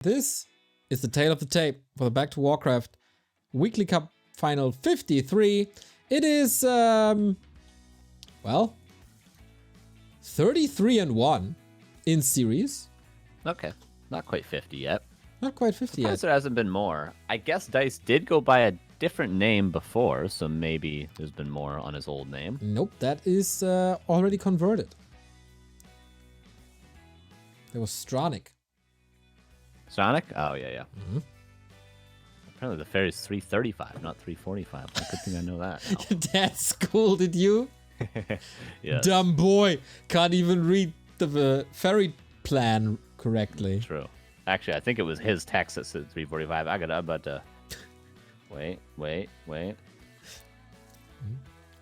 This is the tale of the tape for the Back to Warcraft Weekly Cup Final 53. It is, well, 33-1 in series. Okay, not quite 50 yet. Not quite 50 yet. There hasn't been more. I guess Dise did go by a different name before, so maybe there's been more on his old name. Nope, that is already converted. There was Stronic. Sonic? Oh, yeah. Mm-hmm. Apparently the fairy's 335, not 345. Good thing I know that now. Your dad scolded you? Yes. Dumb boy. Can't even read the fairy plan correctly. True. Actually, I think it was his text that said 345. I'm about to... Wait.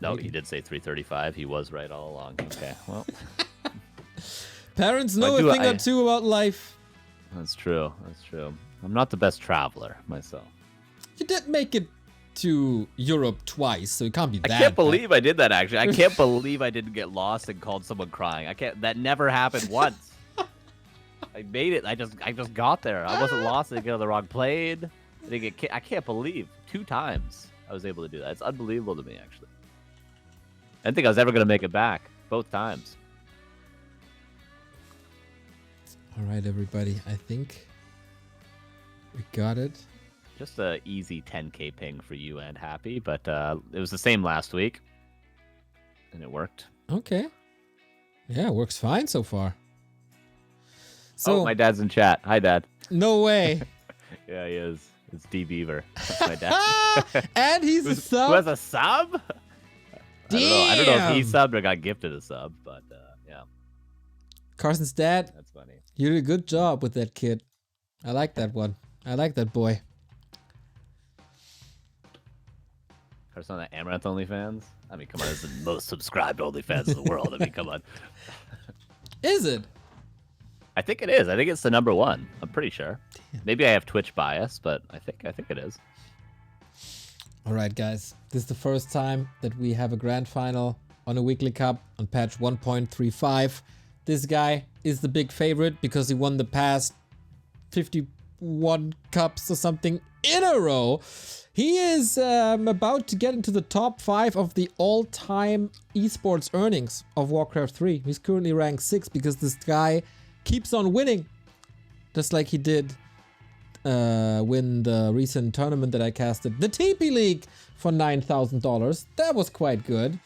No, he did say 335. He was right all along. Okay, well. Parents know a thing or two about life. That's true. I'm not the best traveler myself. You did make it to Europe twice, so it can't be that. I can't believe I did that, actually. I can't believe I didn't get lost and called someone crying. That never happened once. I made it. I just got there. I wasn't lost. I didn't get on the wrong plane. I can't believe 2 times I was able to do that. It's unbelievable to me, actually. I didn't think I was ever going to make it back. Both times. All right, everybody. I think we got it. Just an easy 10k ping for you and Happy, but it was the same last week, and it worked. Okay. Yeah, it works fine so far. So my dad's in chat. Hi, Dad. No way. Yeah, he is. It's D Beaver. That's my dad. And he's a sub. Who has a sub? I don't know if he subbed or got gifted a sub, but yeah. Carson's dad. That's funny. You did a good job with that kid. I like that one. I like that boy. Carson on the Amaranth OnlyFans? I mean, come on, it's the most subscribed OnlyFans in the world. I mean, come on. Is it? I think it is. I think it's the #1. I'm pretty sure. Damn. Maybe I have Twitch bias, but I think it is. All right, guys. This is the first time that we have a grand final on a weekly cup on patch 1.35. This guy is the big favorite because he won the past 51 cups or something in a row. He is about to get into the top 5 of the all-time esports earnings of Warcraft 3. He's currently ranked 6 because this guy keeps on winning. Just like he did win the recent tournament that I casted, the TP League, for $9,000. That was quite good.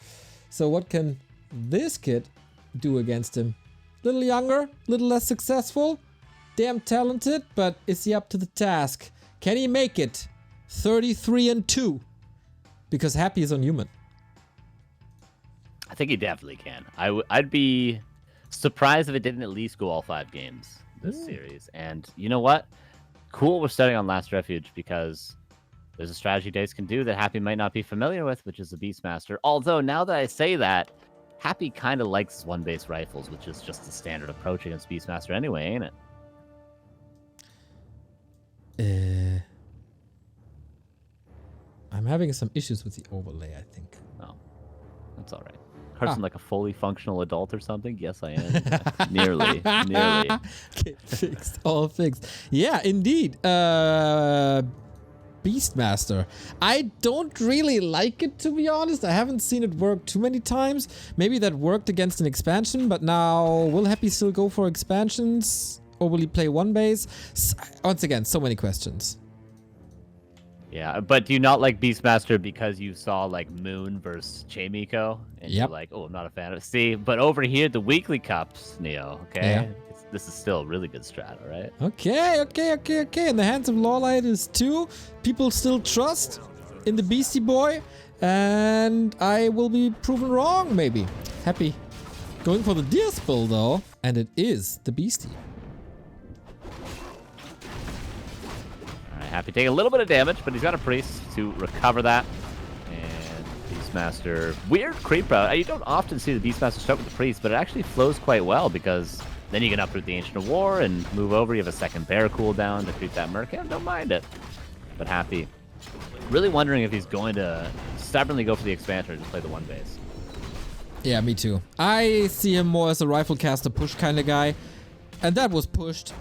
So what can this kid do against him? Little younger, little less successful, damn talented, but is he up to the task? Can he make it? 33-2, because Happy is on human. I think he definitely can. I'd be surprised if it didn't at least go all 5 games this series. And you know what? Cool, we're starting on Last Refuge because there's a strategy Dise can do that Happy might not be familiar with, which is the Beastmaster. Although now that I say that, Happy kind of likes 1-base rifles, which is just the standard approach against Beastmaster anyway, ain't it? I'm having some issues with the overlay, I think. Oh, that's all right. Carson, like a fully functional adult or something? Yes, I am. Nearly. Okay, fixed. All fixed. Yeah, indeed. Beastmaster. I don't really like it, to be honest. I haven't seen it work too many times. Maybe that worked against an expansion, but now will Happy still go for expansions? Or will he play 1-base? Once again, so many questions. Yeah, but do you not like Beastmaster because you saw like Moon versus Chaemiko? And you're like, oh, I'm not a fan of it. See, but over here, the weekly cups, Neo, okay? Yeah. This is still a really good strat, all right? Okay. In the hands of Lawlight is 2. People still trust in the Beastie Boy. And I will be proven wrong, maybe. Happy going for the deer spill, though. And it is the Beastie. Happy taking a little bit of damage, but he's got a priest to recover that. And Beastmaster, weird creep route. You don't often see the Beastmaster start with the priest, but it actually flows quite well because then you can uproot the Ancient of War and move over. You have a second bear cooldown to creep that Merc. I don't mind it. But Happy, really wondering if he's going to stubbornly go for the expansion or just play the 1-base. Yeah, me too. I see him more as a rifle caster push kind of guy. And that was pushed.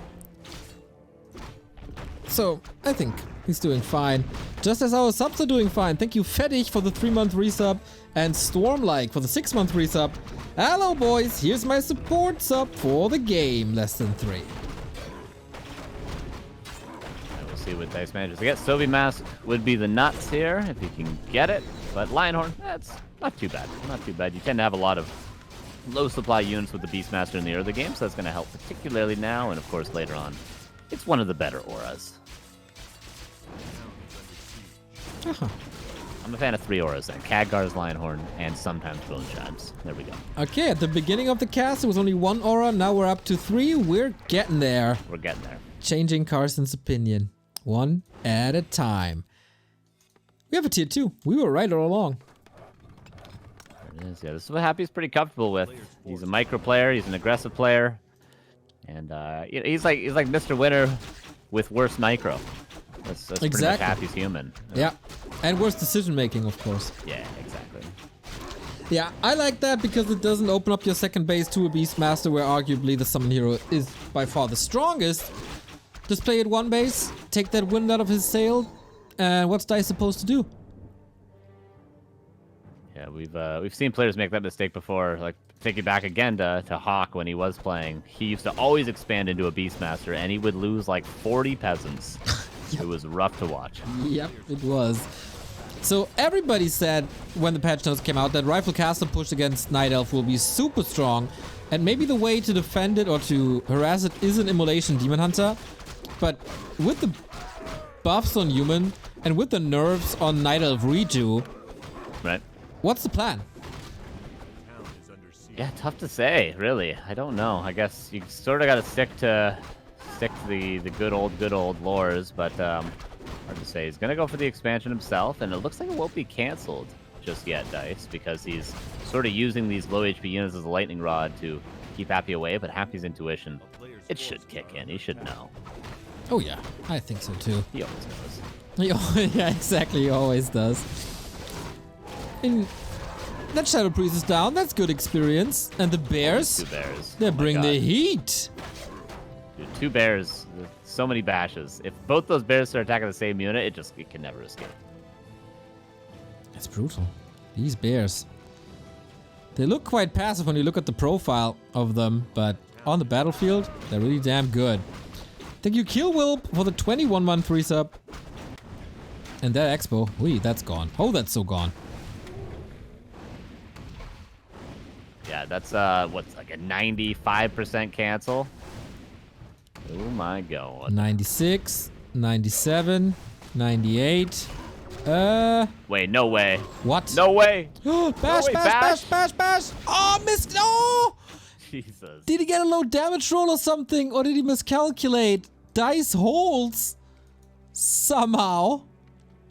So I think he's doing fine. Just as our subs are doing fine. Thank you, Fetich, for the 3-month resub. And Stormlike for the 6-month resub. Hello, boys. Here's my support sub for the game. Less than 3. And we'll see what Dise manages to get. Sobi Mask would be the nuts here if he can get it. But Lionhorn, that's not too bad. Not too bad. You tend to have a lot of low supply units with the Beastmaster in the early game, so that's going to help particularly now and, of course, later on. It's one of the better auras. I'm a fan of 3 auras then. Khadgar's Lionhorn and sometimes Bone Chimes. There we go. Okay, at the beginning of the cast, it was only 1 aura. Now we're up to 3. We're getting there. We're getting there. Changing Carson's opinion. 1 at a time. We have a tier 2. We were right all along. There it is. Yeah, this is what Happy's pretty comfortable with. He's a micro player. He's an aggressive player. And he's like Mr. Winner with worse micro. That's exactly. Pretty much Happy's human. Yeah. And worse decision making, of course. Yeah, exactly. Yeah, I like that because it doesn't open up your second base to a Beastmaster where arguably the summon hero is by far the strongest. Just play it 1 base, take that wind out of his sail, and what's Dise supposed to do? Yeah, we've seen players make that mistake before. Like thinking back again to Hawk when he was playing, he used to always expand into a Beastmaster, and he would lose like 40 peasants. Yep. It was rough to watch. Yep, it was. So everybody said when the patch notes came out that Rifle Caster push against Night Elf will be super strong, and maybe the way to defend it or to harass it is an Immolation Demon Hunter. But with the buffs on Human and with the nerfs on Night Elf Reju, right? What's the plan? Yeah, tough to say, really. I don't know. I guess you sort of got to stick to the good old lores, but hard to say. He's gonna go for the expansion himself, and it looks like it won't be canceled just yet, Dise, because he's sort of using these low HP units as a lightning rod to keep Happy away. But Happy's intuition, it should kick in. He should know. Oh yeah, I think so too. He always knows. Yeah, exactly. He always does. And that Shadow Priest is down. That's good experience. And the bears? 2 bears. They bring the heat. Dude, 2 bears. So many bashes. If both those bears start attacking the same unit, it can never escape. It's brutal. These bears. They look quite passive when you look at the profile of them, but on the battlefield, they're really damn good. Thank you, Kill Wilp, for the 21-month resub. And that Expo. Wee, that's gone. Oh, that's so gone. Yeah, that's what's like a 95% cancel. Oh my god. 96, 97, 98. Wait, no way. What? No way. bash, no way, bash. Oh, missed. Oh! Jesus. Did he get a low damage roll or something? Or did he miscalculate? Dise holds. Somehow.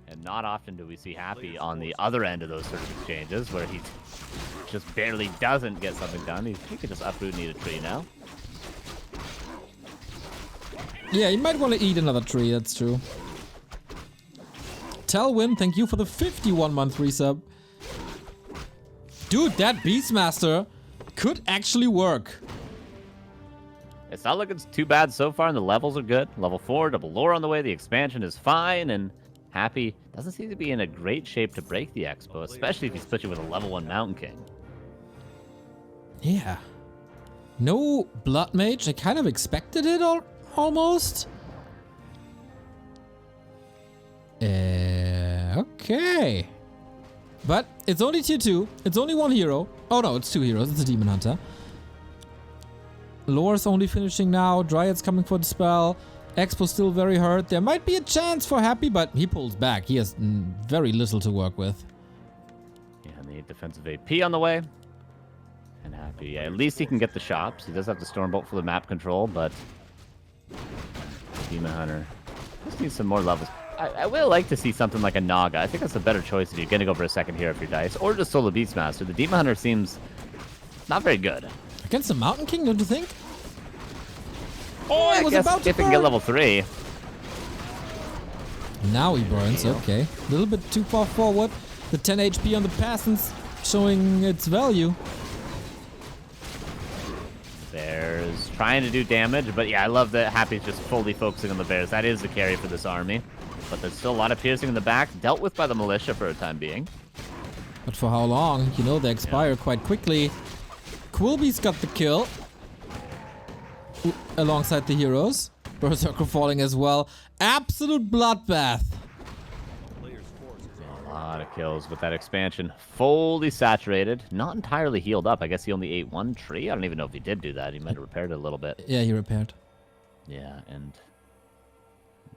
And not often do we see Happy on the other end of those sort of exchanges where he just barely doesn't get something done. He could just uproot and eat a tree now. Yeah, you might want to eat another tree, that's true. Telwyn, thank you for the 51-month resub. Dude, that Beastmaster could actually work. It's not looking too bad so far, and the levels are good. Level 4, double lore on the way, the expansion is fine, and Happy doesn't seem to be in a great shape to break the Expo, especially if he's pushing with a level 1 Mountain King. Yeah. No Blood Mage, I kind of expected it almost. Okay. But it's only tier 2. It's only 1 hero. Oh no, it's 2 heroes. It's a Demon Hunter. Lore's only finishing now. Dryad's coming for the spell. Expo's still very hurt. There might be a chance for Happy, but he pulls back. He has very little to work with. Yeah, and the defensive AP on the way. And Happy, yeah, at least he can get the shops. He does have the Stormbolt for the map control, but Demon Hunter just needs some more levels. I would like to see something like a Naga. I think that's a better choice if you're going to go for a second hero for your Dise, or just solo Beastmaster. The Demon Hunter seems not very good. Against the Mountain King, don't you think? Oh, I was about to if he can get level 3. Now he burns, okay. A little bit too far forward. The 10 HP on the Passants showing its value. There's trying to do damage, but yeah, I love that Happy's just fully focusing on the bears. That is the carry for this army. But there's still a lot of piercing in the back, dealt with by the militia for a time being. But for how long? You know, they expire quite quickly. Quilby's got the kill. Alongside the heroes. Berserker falling as well. Absolute bloodbath. A lot of kills with that expansion. Fully saturated. Not entirely healed up. I guess he only ate one tree. I don't even know if he did do that. He might have repaired it a little bit. Yeah, he repaired. Yeah, and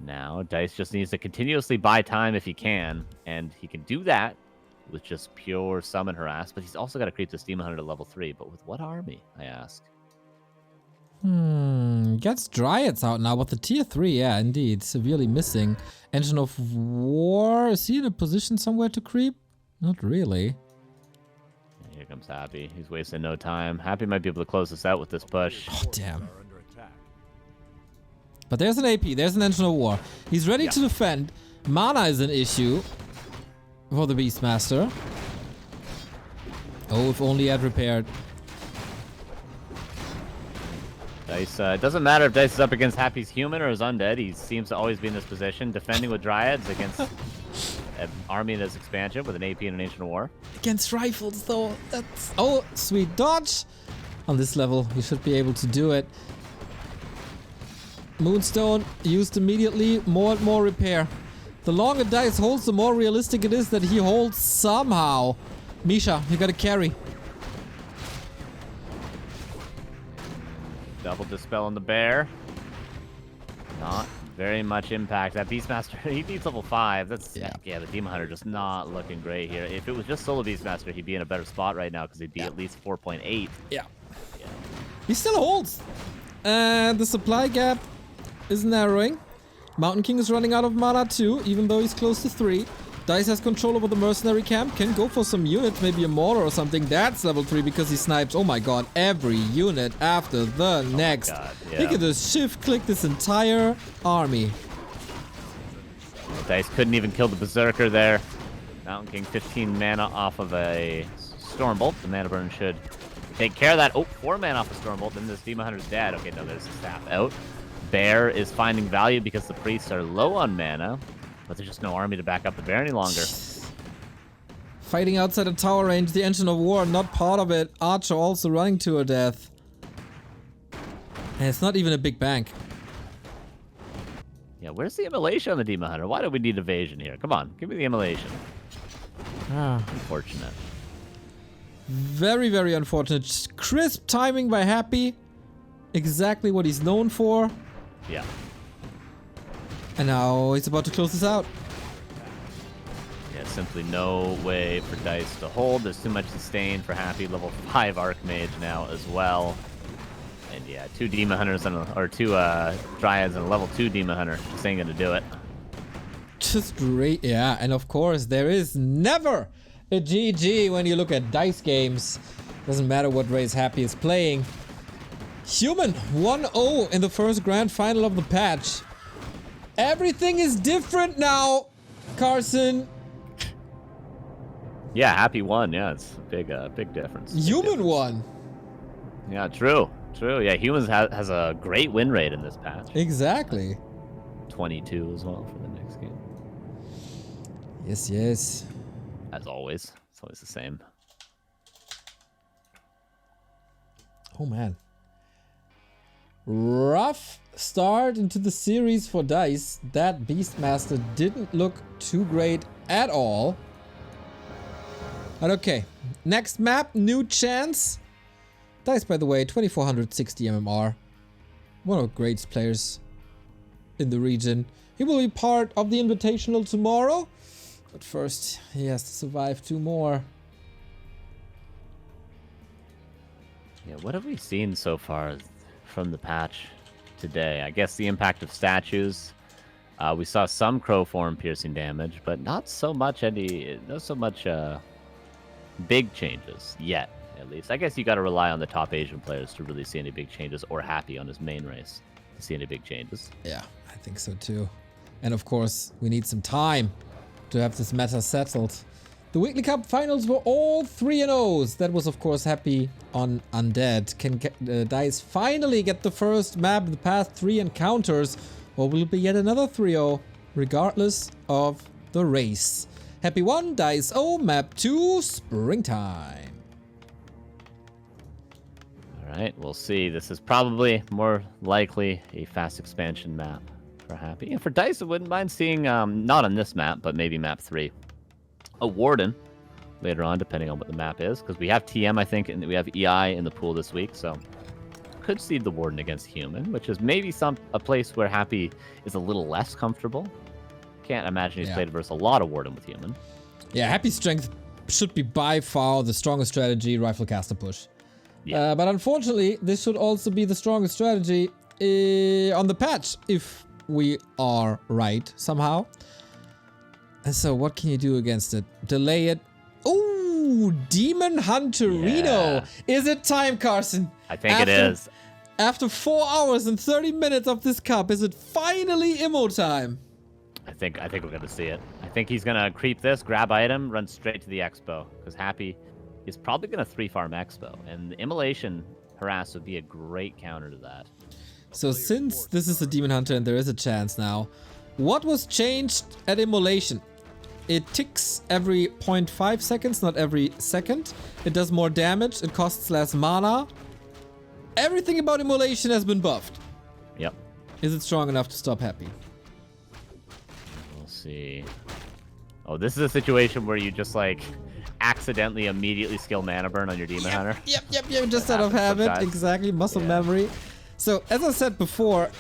now Dise just needs to continuously buy time if he can. And he can do that with just pure summon harass. But he's also got to creep this Demon Hunter to level 3. But with what army, I ask? Gets Dryads out now, but the tier 3, yeah, indeed, severely missing. Engine of War, is he in a position somewhere to creep? Not really. Yeah, here comes Happy. He's wasting no time. Happy might be able to close this out with this push. Oh, damn. But there's an AP, there's an Engine of War. He's ready to defend. Mana is an issue for the Beastmaster. Oh, if only he had repaired. Dise, it doesn't matter if Dise is up against Happy's human or his undead. He seems to always be in this position, defending with Dryads against an army in this expansion with an AP and an Ancient War. Against rifles, though, that's... Oh, sweet dodge! On this level, you should be able to do it. Moonstone used immediately, more and more repair. The longer Dise holds, the more realistic it is that he holds somehow. Misha, you gotta carry. Double Dispel on the bear. Not very much impact. That Beastmaster, he needs level 5. That's yeah, the Demon Hunter just not looking great here. If it was just solo Beastmaster, he'd be in a better spot right now because he'd be at least 4.8. Yeah. He still holds. And the supply gap is narrowing. Mountain King is running out of mana too, even though he's close to 3. Dise has control over the mercenary camp, can go for some units, maybe a mortar or something. That's level 3 because he snipes, oh my god, every unit after the next. God, yeah. He can just shift click this entire army. Dise couldn't even kill the Berserker there. Mountain King 15 mana off of a Stormbolt. The mana burn should take care of that. Oh, 4 mana off of Stormbolt, then this Demon Hunter's dead. Okay, no, there's the staff out. Bear is finding value because the priests are low on mana. But there's just no army to back up the bear any longer. Fighting outside of tower range, the Engine of War, not part of it. Archer also running to her death. And it's not even a big bank. Yeah, where's the immolation on the Demon Hunter? Why do we need evasion here? Come on, give me the immolation. Unfortunate. Very, very unfortunate. Crisp timing by Happy. Exactly what he's known for. Yeah. And now he's about to close this out. Yeah, simply no way for Dise to hold. There's too much sustain for Happy. Level 5 Archmage now as well. And yeah, 2 Demon Hunters or 2 Dryads and a level 2 Demon Hunter. Just ain't gonna do it. Just great. Yeah, and of course, there is never a GG when you look at Dise games. Doesn't matter what race Happy is playing. Human 1-0 in the first grand final of the patch. Everything is different now, Carson. Yeah, Happy won. Yeah, it's a big difference. Human won. Yeah, true. Yeah, Humans has a great win rate in this patch. Exactly. 22 as well for the next game. Yes, yes. As always. It's always the same. Oh, man. Rough start into the series for Dise. That Beastmaster didn't look too great at all. But okay, next map, new chance. Dise, by the way, 2460 MMR. One of the greatest players in the region. He will be part of the Invitational tomorrow. But first, he has to survive 2 more. Yeah, what have we seen so far from the patch today? I guess the impact of statues. We saw some crow form piercing damage, but not so much big changes yet, at least. I guess you got to rely on the top Asian players to really see any big changes, or Happy on his main race to see any big changes. Yeah, I think so too. And of course, we need some time to have this meta settled. The Weekly Cup finals were all 3-0s. That was, of course, Happy on Undead. Can Dise finally get the first map in the past 3 encounters, or will it be yet another 3-0, regardless of the race? Happy 1, Dise 0, map 2, Springtime. Alright, we'll see. This is probably more likely a fast expansion map for Happy. And for Dise, I wouldn't mind seeing, not on this map, but maybe map 3. A Warden later on, depending on what the map is, because we have TM, I think, and we have EI in the pool this week, so could see the Warden against Human, which is maybe a place where Happy is a little less comfortable. Can't imagine he's played versus a lot of Warden with Human. Yeah, Happy's strength should be by far the strongest strategy, Rifle Caster Push. Yeah. But unfortunately, this should also be the strongest strategy on the patch, if we are right somehow. And so what can you do against it? Delay it. Ooh, Demon Hunterino. Is it time, Carson? I think it is. After 4 hours and 30 minutes of this cup, is it finally Immo time? I think we're gonna see it. I think he's gonna creep this, grab item, run straight to the Expo, because Happy is probably gonna 3-farm Expo, and the Immolation Harass would be a great counter to that. So since this is a Demon Hunter and there is a chance now, what was changed at Immolation? It ticks every 0.5 seconds, not every second. It does more damage, it costs less mana. Everything about Immolation has been buffed. Yep. Is it strong enough to stop Happy? We'll see. Oh, this is a situation where you just like accidentally immediately skill mana burn on your Demon Hunter. Yep, just out of habit. Exactly, muscle memory. So, as I said before,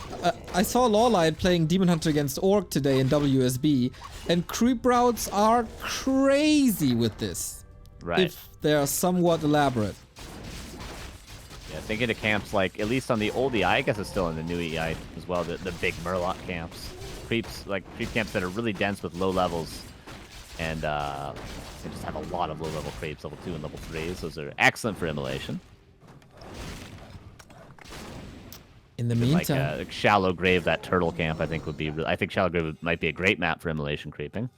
I saw Lawlight playing Demon Hunter against Orc today in WSB, and creep routes are crazy with this. Right. If they are somewhat elaborate. Yeah, thinking of camps like, at least on the old EI, I guess it's still in the new EI as well, the big Murloc camps. Creep camps that are really dense with low levels, and they just have a lot of low-level creeps, level 2 and level 3s. Those are excellent for Immolation. In the meantime, like Shallow Grave, that turtle camp, I think would be. I think Shallow Grave might be a great map for Immolation creeping.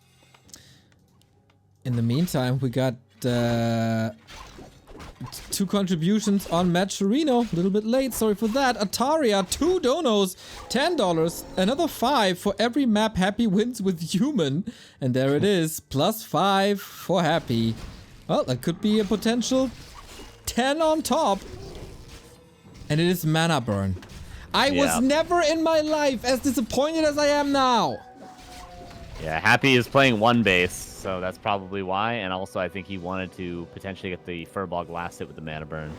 In the meantime, we got 2 contributions on Matcherino. A little bit late, sorry for that. Ataria, 2 donos, $10. Another 5 for every map Happy wins with Human. And there it is, +5 for Happy. Well, that could be a potential 10 on top. And it is mana burn. I was never in my life as disappointed as I am now. Yeah, Happy is playing 1 base, so that's probably why. And also, I think he wanted to potentially get the Furbog last hit with the mana burn.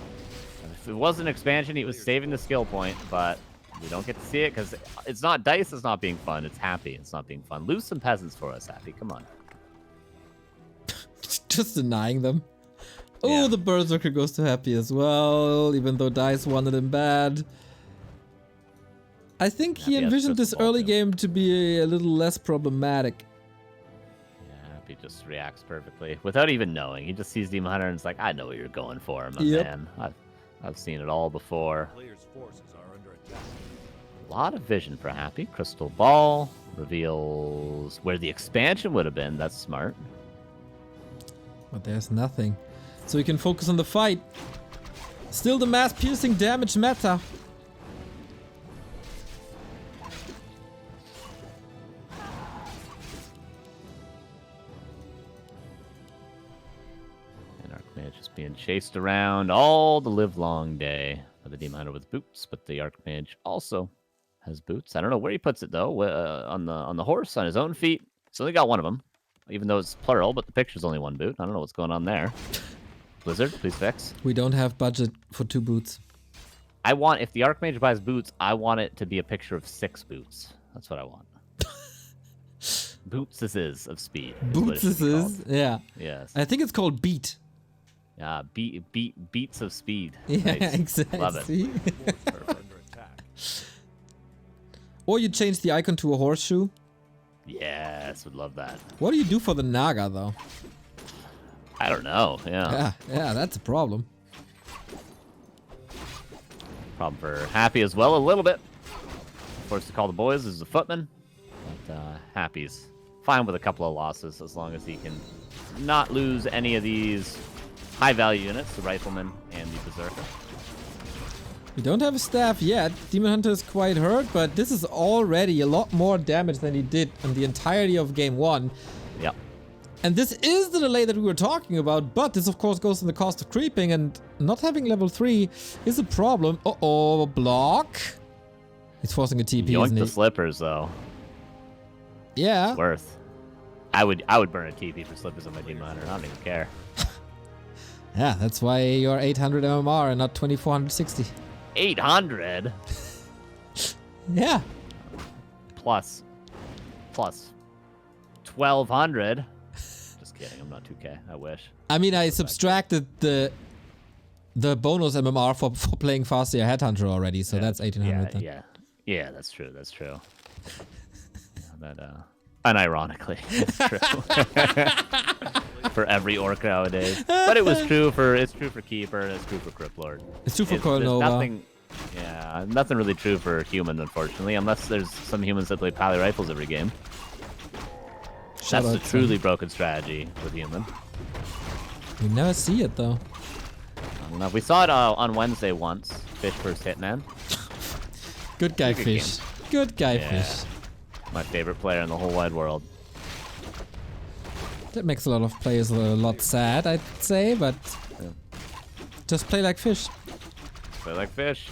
If it was an expansion, he was saving the skill point, but we don't get to see it because it's not Dise. It's not being fun. It's Happy. It's not being fun. Lose some peasants for us, Happy. Come on. Just denying them. Oh, the Berserker goes to Happy as well, even though Dise wanted him bad. I think he envisioned this early game to be a little less problematic. Yeah, Happy just reacts perfectly without even knowing. He just sees Demon Hunter and is like, I know what you're going for, my man. I've seen it all before. A lot of vision for Happy. Crystal Ball reveals where the expansion would have been. That's smart. But there's nothing. So he can focus on the fight. Still the mass piercing damage meta. Just being chased around all the livelong day by the Demon Hunter with boots, but the Archmage also has boots. I don't know where he puts it though. On the horse, on his own feet. He's only got one of them, even though it's plural. But the picture's only 1 boot. I don't know what's going on there. Blizzard, please fix. We don't have budget for 2 boots. If the Archmage buys boots, I want it to be a picture of 6 boots. That's what I want. Boots is of speed. Boots is, yeah. Yes. I think it's called Beat. Beats of speed. Yeah, nice. exactly. Love it. Or you change the icon to a horseshoe. Yes, would love that. What do you do for the Naga, though? I don't know, Yeah, that's a problem. Problem for Happy as well, a little bit. Forced to call the boys as a footman. But Happy's fine with a couple of losses as long as he can not lose any of these high-value units, the Rifleman and the Berserker. We don't have a staff yet. Demon Hunter is quite hurt, but this is already a lot more damage than he did in the entirety of game 1. Yep. And this is the delay that we were talking about, but this of course goes in the cost of creeping, and not having level 3 is a problem. Uh-oh, block. He's forcing a TP, Yoink isn't he? the slippers, though. Yeah. It's worth. I would burn a TP for slippers on my Demon Hunter. I don't even care. Yeah, that's why you're 800 MMR and not 2460. 800? Yeah. Plus 1200. Just kidding. I'm not 2K. I wish. I mean, I subtracted the bonus MMR for playing CORSAIR Headhunter already, so that's 1800 then. Yeah, that's true. That's true. That unironically, it's true. For every orc nowadays. But it was true for Keeper and it's true for Cryptlord. It's true for Coilnova. Nothing really true for human, unfortunately, unless there's some humans that play Pally Rifles every game. That's the truly broken strategy with human. We never see it though. I don't know. We saw it on Wednesday once. Fish vs Hitman. Good guy Fish. Good guy Fish. My favorite player in the whole wide world. That makes a lot of players a lot sad, I'd say, but just play like Fish. Play like Fish.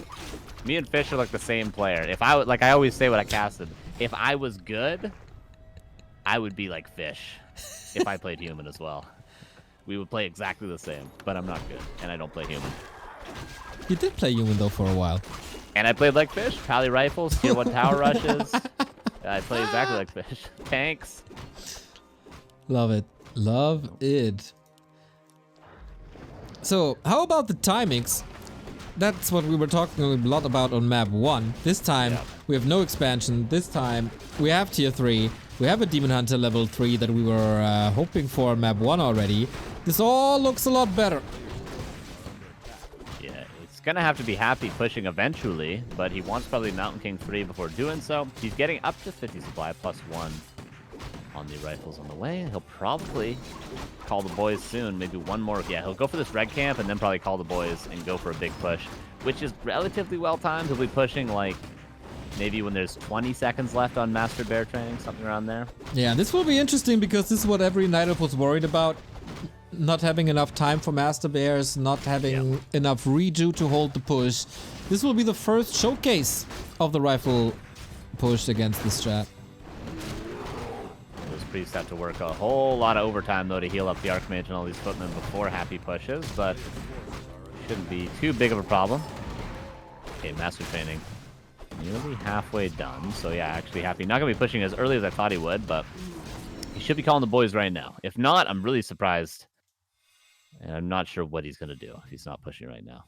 Me and Fish are like the same player. If I like, I always say what I casted. If I was good, I would be like Fish. If I played human as well, we would play exactly the same. But I'm not good, and I don't play human. You did play human though for a while. And I played like Fish. Pally Rifles, Tier 1 tower rushes. I play exactly like Fish. Tanks. Love it. Love it. So, how about the timings? That's what we were talking a lot about on map 1. This time, we have no expansion. This time, we have tier 3. We have a Demon Hunter level 3 that we were hoping for on map 1 already. This all looks a lot better. Yeah, it's gonna have to be happy pushing eventually, but he wants probably Mountain King 3 before doing so. He's getting up to 50 supply, +1 on the rifles on the way. He'll probably call the boys soon, maybe one more. Yeah, he'll go for this red camp and then probably call the boys and go for a big push, which is relatively well timed. He'll be pushing like maybe when there's 20 seconds left on Master Bear training, something around there. Yeah, this will be interesting because this is what every Night Elf was worried about. Not having enough time for Master Bears, not having enough reju to hold the push. This will be the first showcase of the rifle push against the strat. Those priests have to work a whole lot of overtime though to heal up the Archmage and all these footmen before Happy pushes, but shouldn't be too big of a problem. Okay, Master Training nearly halfway done, so yeah, actually Happy not gonna be pushing as early as I thought he would, but he should be calling the boys right now. If not, I'm really surprised. And I'm not sure what he's going to do if he's not pushing right now.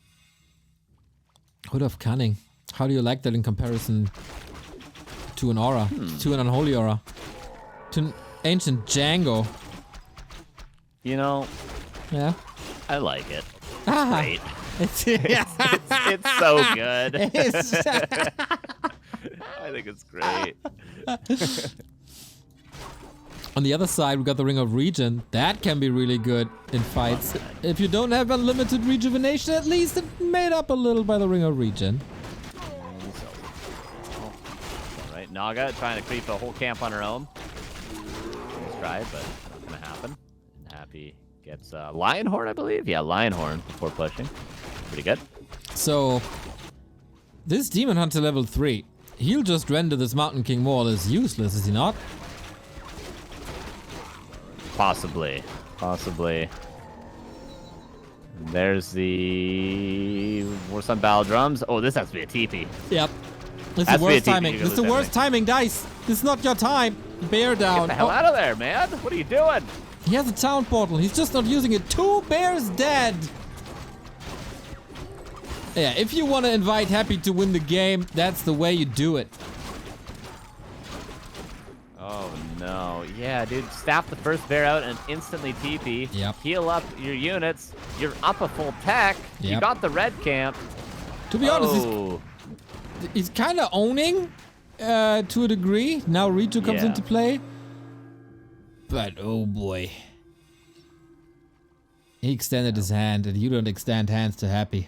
Hood of Cunning. How do you like that in comparison to an aura? To an unholy aura? To an ancient Django? You know, yeah, I like it. Ah, Great. It's so good. I think it's great. On the other side, we got the Ring of Regen. That can be really good in fights. If you don't have unlimited rejuvenation, at least it made up a little by the Ring of Regen. Alright, Naga trying to creep a whole camp on her own. He's tried, but not going to happen. And Happy gets Lionhorn, I believe. Yeah, Lionhorn before pushing. Pretty good. So, this Demon Hunter level 3, he'll just render this Mountain King more or less useless, is he not? Possibly. There's the Warsun Battle Drums. Oh, this has to be a TP. Yep. This is the worst timing. This is the worst timing, Dise. This is not your time. Bear down. Get the hell out of there, man. What are you doing? He has a town portal. He's just not using it. 2 bears dead. Yeah, if you want to invite Happy to win the game, that's the way you do it. Oh no. Yeah, dude. Staff the first bear out and instantly TP. Yep. Heal up your units. You're up a full tech. Yep. You got the red camp. To be honest, he's kind of owning to a degree. Now Reju comes into play. But oh boy. He extended his hand, and you don't extend hands to Happy.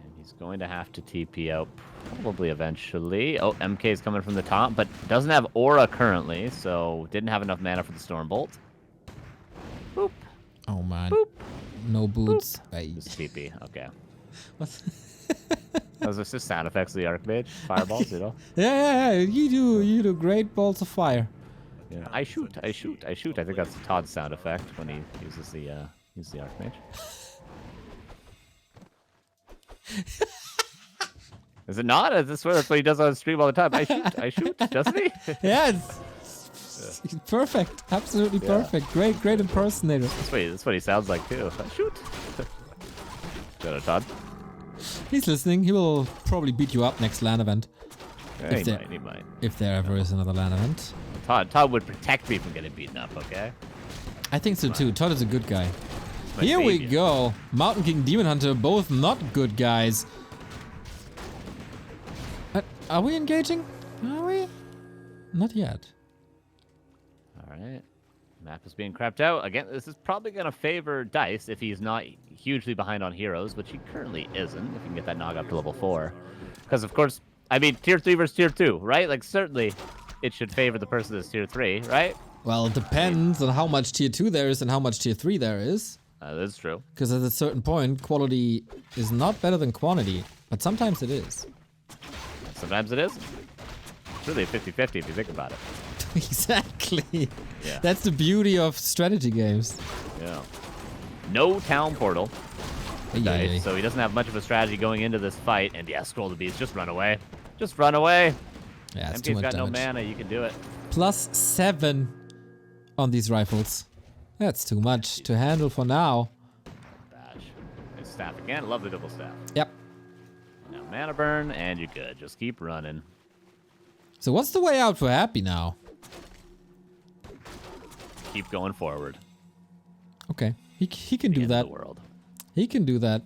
And he's going to have to TP out probably eventually. Oh, MK is coming from the top, but doesn't have Aura currently, so didn't have enough mana for the Stormbolt. Boop. Oh man. Boop. No boots. Just TP. Okay. What's Those are just sound effects of the Archmage. Fireballs, you know? yeah. You do great balls of fire. Yeah. I shoot. I think that's Todd's sound effect when he uses the Archmage. Is it not? I swear that's what he does on stream all the time. I shoot, doesn't he? Yeah, it's perfect. Absolutely perfect. Great impersonator. That's what he sounds like too. I shoot. Shout out, Todd. He's listening. He will probably beat you up next LAN event. Yeah, he might. If there ever is another LAN event. Todd would protect me from getting beaten up, okay? I think so too. Todd is a good guy. Here savior. we go. Mountain King, Demon Hunter, both not good guys. Are we engaging? Are we? Not yet. Alright. Map is being crapped out. Again, this is probably going to favor Dise if he's not hugely behind on heroes, which he currently isn't, if he can get that Nog up to level 4. Because, of course, I mean, tier 3 versus tier 2, right? Like, certainly it should favor the person that's tier 3, right? Well, it depends on how much tier 2 there is and how much tier 3 there is. That's true. Because at a certain point, quality is not better than quantity, but sometimes it is. Sometimes it is. It's really a 50-50 if you think about it. Exactly. Yeah. That's the beauty of strategy games. Yeah. No town portal. Yeah. So he doesn't have much of a strategy going into this fight. And yeah, scroll the beast. Just run away. Just run away. Yeah, it's too MK's much got damage. no mana. You can do it. +7 on these rifles. That's too much to handle for now. Bash. Nice staff again. Lovely double staff. Yep. Now mana burn, and you're good. Just keep running. So what's the way out for Happy now? Keep going forward. Okay. He can do End that. the world. He can do that.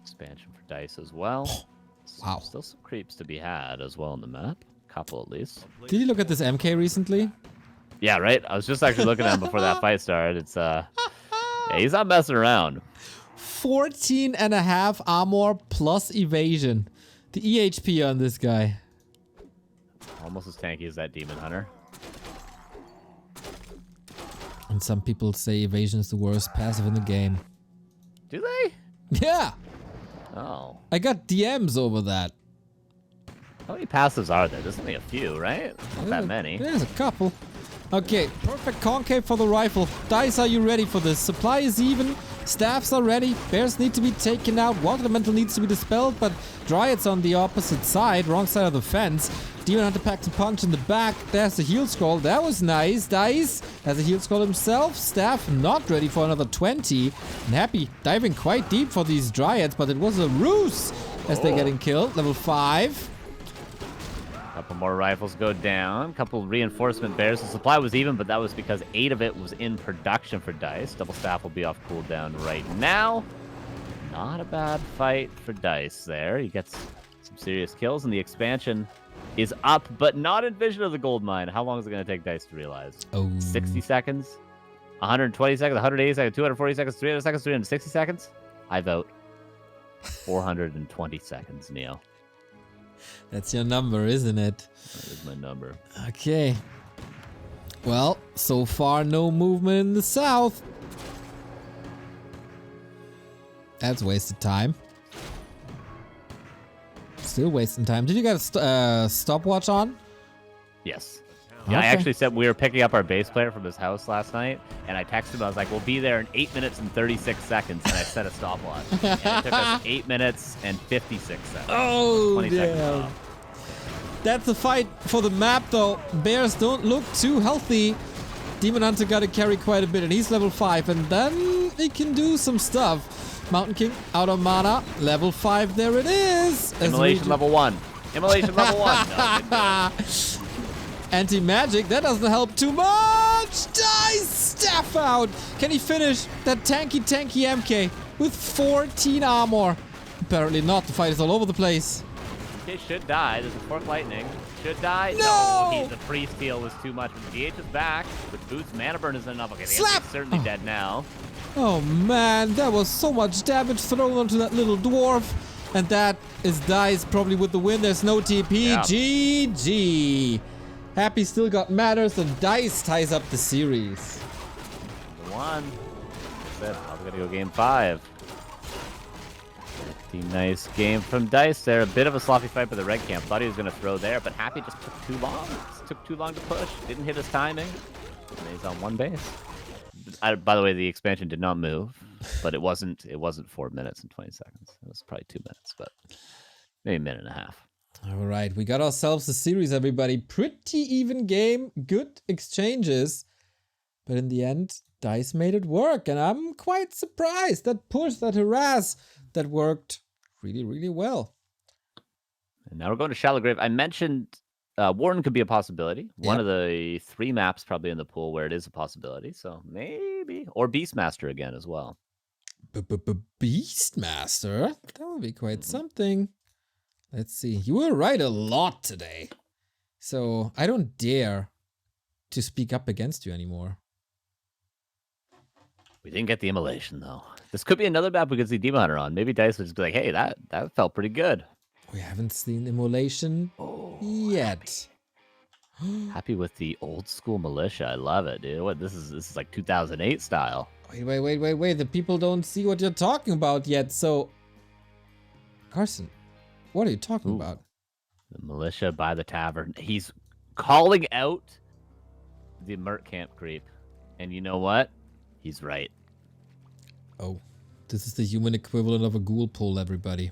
Expansion for Dise as well. Wow. Still some creeps to be had as well on the map. Couple at least. Did you look at this MK recently? Yeah, right? I was just actually looking at him before that fight started. It's yeah, he's not messing around. 14.5 armor plus evasion. The EHP on this guy. Almost as tanky as that Demon Hunter. And some people say evasion is the worst passive in the game. Do they? Yeah! Oh. I got DMs over that. How many passives are there? There's only a few, right? Not that many. There's a couple. Okay, perfect concave for the rifle. Dise, are you ready for this? Supply is even. Staffs are ready. Bears need to be taken out. Water Elemental needs to be dispelled, but Dryad's on the opposite side, wrong side of the fence. Demon Hunter packs a punch in the back. There's the heal scroll. That was nice. Dise has a heal scroll himself. Staff not ready for another 20. And Happy diving quite deep for these Dryads, but it was a ruse as they're getting killed. Level 5. Couple more rifles go down. Couple reinforcement bears. The supply was even, but that was because 8 of it was in production for Dise. Double staff will be off cooldown right now. Not a bad fight for Dise there. He gets some serious kills, and the expansion is up, but not in vision of the gold mine. How long is it going to take Dise to realize? Oh. 60 seconds? 120 seconds? 180 seconds? 240 seconds? 300 seconds? 360 seconds? I vote 420 seconds, Neo. That's your number, isn't it? That is my number. Okay. Well, so far no movement in the south. That's wasted time. Still wasting time. Did you get a stopwatch on? Yes. Yeah, Okay. I actually said we were picking up our bass player from his house last night, and I texted him. I was like, we'll be there in 8 minutes and 36 seconds, and I set a stopwatch. And it took us 8 minutes and 56 seconds. Oh, 20 seconds damn. off. That's the fight for the map, though. Bears don't look too healthy. Demon Hunter got to carry quite a bit, and he's level 5, and then he can do some stuff. Mountain King out of mana, level 5. There it is. Immolation level 1. Immolation level 1. No, didn't Anti-magic, that doesn't help too much. Dise staff out. Can he finish that tanky MK with 14 armor? Apparently not. The fight is all over the place. it should die. There's a fork lightning. should die. No! The free steal was too much. But the DH is back. With boots, mana burn is enough. Okay, the Slap! is certainly dead now. Oh man, that was so much damage thrown onto that little dwarf. And that is Dise probably with the win. There's no TP. Yeah. GG. Happy still got matters, and Dise ties up the series. The one. That's it. I'm going to go game 5. Pretty nice game from Dise there. A bit of a sloppy fight by the red camp. Thought he was going to throw there, but Happy just took too long. Just took too long to push. Didn't hit his timing. And he's on one base. By the way, the expansion did not move, but it wasn't 4 minutes and 20 seconds. It was probably 2 minutes, but maybe a minute and a half. All right, we got ourselves a series, everybody. Pretty even game, good exchanges. But in the end, Dise made it work, and I'm quite surprised. That push, that harass, that worked really, really well. And now we're going to Shallow Grave. I mentioned Warden could be a possibility. One of the 3 maps probably in the pool where it is a possibility. So maybe. Or Beastmaster again as well. Beastmaster? That would be quite something. Let's see. You were right a lot today. So I don't dare to speak up against you anymore. We didn't get the immolation, though. This could be another map we could see Demon Hunter on. Maybe Dise would just be like, hey, that felt pretty good. We haven't seen immolation yet. Happy with the old school militia. I love it, dude. What this is like 2008 style. Wait. The people don't see what you're talking about yet. So, Carson, what are you talking about? The militia by the tavern. He's calling out the Merc camp creep. And you know what? He's right. Oh, this is the human equivalent of a ghoul pull, everybody.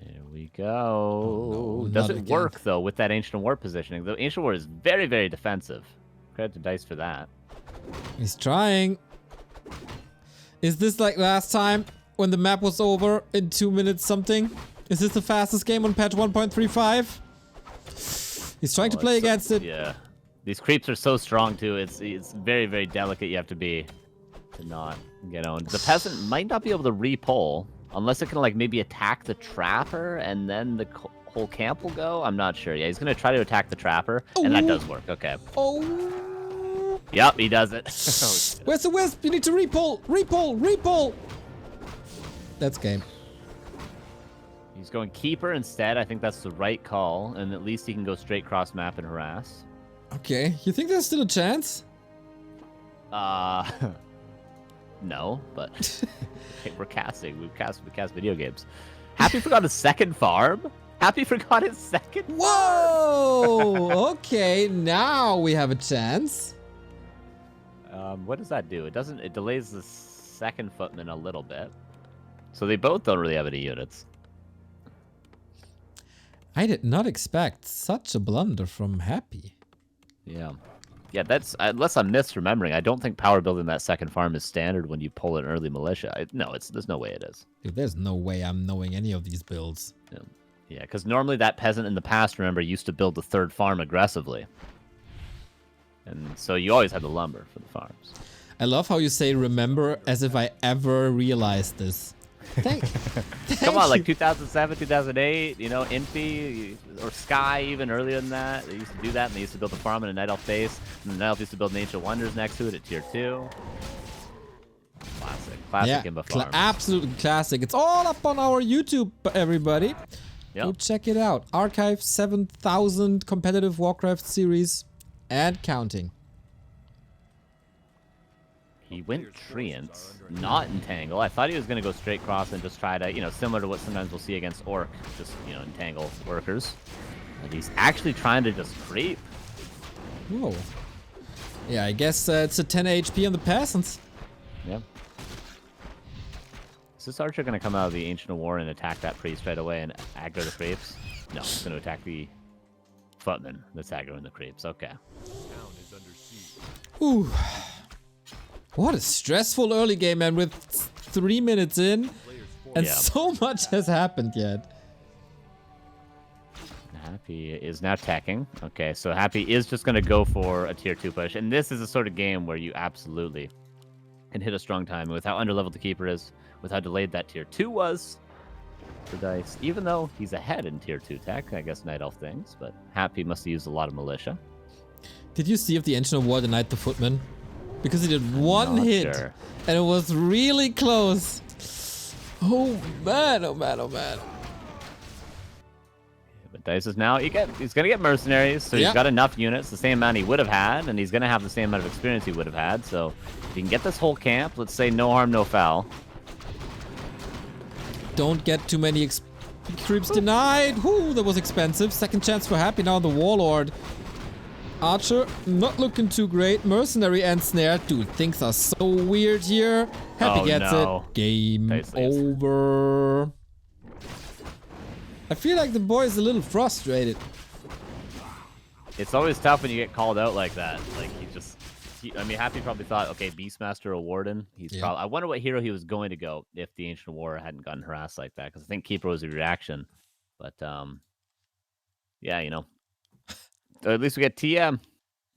Here we go. Oh, no, doesn't work, though, with that Ancient War positioning. The Ancient War is very, very defensive. Credit to Dise for that. He's trying. Is this like last time when the map was over in 2 minutes something? Is this the fastest game on patch 1.35? He's trying to play against it. Yeah. These creeps are so strong, too. It's very, very delicate you have to be to not get owned. The peasant might not be able to re-pull unless it can, like, maybe attack the trapper and then the whole camp will go. I'm not sure. Yeah, he's going to try to attack the trapper, and that does work. Okay. Oh. Yep, he does it. Where's the wisp? You need to re-pull. Re-pull. That's game. He's going keeper instead. I think that's the right call, and at least he can go straight cross map and harass. Okay, you think there's still a chance? No, but hey, we're casting. We cast video games. Happy forgot his second farm. Happy forgot his second. Whoa! Okay, now we have a chance. What does that do? It doesn't. It delays the second footman a little bit. So they both don't really have any units. I did not expect such a blunder from Happy. Yeah, that's, unless I'm misremembering, I don't think power building that second farm is standard when you pull an early militia. There's no way it is. Dude, there's no way I'm knowing any of these builds. Yeah, because normally that peasant in the past, remember, used to build the third farm aggressively. And so you always had the lumber for the farms. I love how you say remember as if I ever realized this. Thank Come on, like 2007, 2008, Infi, or Sky even earlier than that. They used to do that, and they used to build a farm in a Night Elf base, and the Night Elf used to build an Ancient Wonders next to it at tier 2. Classic Imba farms. Absolutely classic. It's all up on our YouTube, everybody. Yep. Go check it out. Archive 7,000 competitive Warcraft series and counting. He went Treant, not Entangle. I thought he was going to go straight cross and just try to, similar to what sometimes we'll see against Orc, just, entangle workers. But he's actually trying to just creep. Whoa. Yeah, I guess it's a 10 HP on the peasants. Yeah. Is this archer going to come out of the Ancient War and attack that priest right away and aggro the creeps? No, he's going to attack the footman that's aggroing the creeps. Okay. Ooh. What a stressful early game, man, with 3 minutes in, and so much has happened yet. Happy is now teching. Okay, so Happy is just going to go for a tier 2 push, and this is a sort of game where you absolutely can hit a strong time. With how underleveled the keeper is, with how delayed that tier 2 was, for Dise. Even though he's ahead in tier 2 tech, I guess Night Elf things, but Happy must have used a lot of militia. Did you see if the Ancient of War denied the Footman? Because he did one hit, Sure. and it was really close. Oh man, oh man, oh man. But Dise is now, he's going to get mercenaries, so he's got enough units, the same amount he would have had, and he's going to have the same amount of experience he would have had. So if he can get this whole camp, let's say no harm, no foul. Don't get too many creeps denied. Whoo, that was expensive. Second chance for Happy now, the Warlord. Archer, not looking too great. Mercenary and Snare. Dude, things are so weird here. Happy gets it. Game over. I feel like the boy is a little frustrated. It's always tough when you get called out like that. Like, I mean, Happy probably thought, okay, Beastmaster or Warden. I wonder what hero he was going to go if the Ancient War hadn't gotten harassed like that. Because I think Keeper was a reaction. But, yeah, you know. So at least we get TM.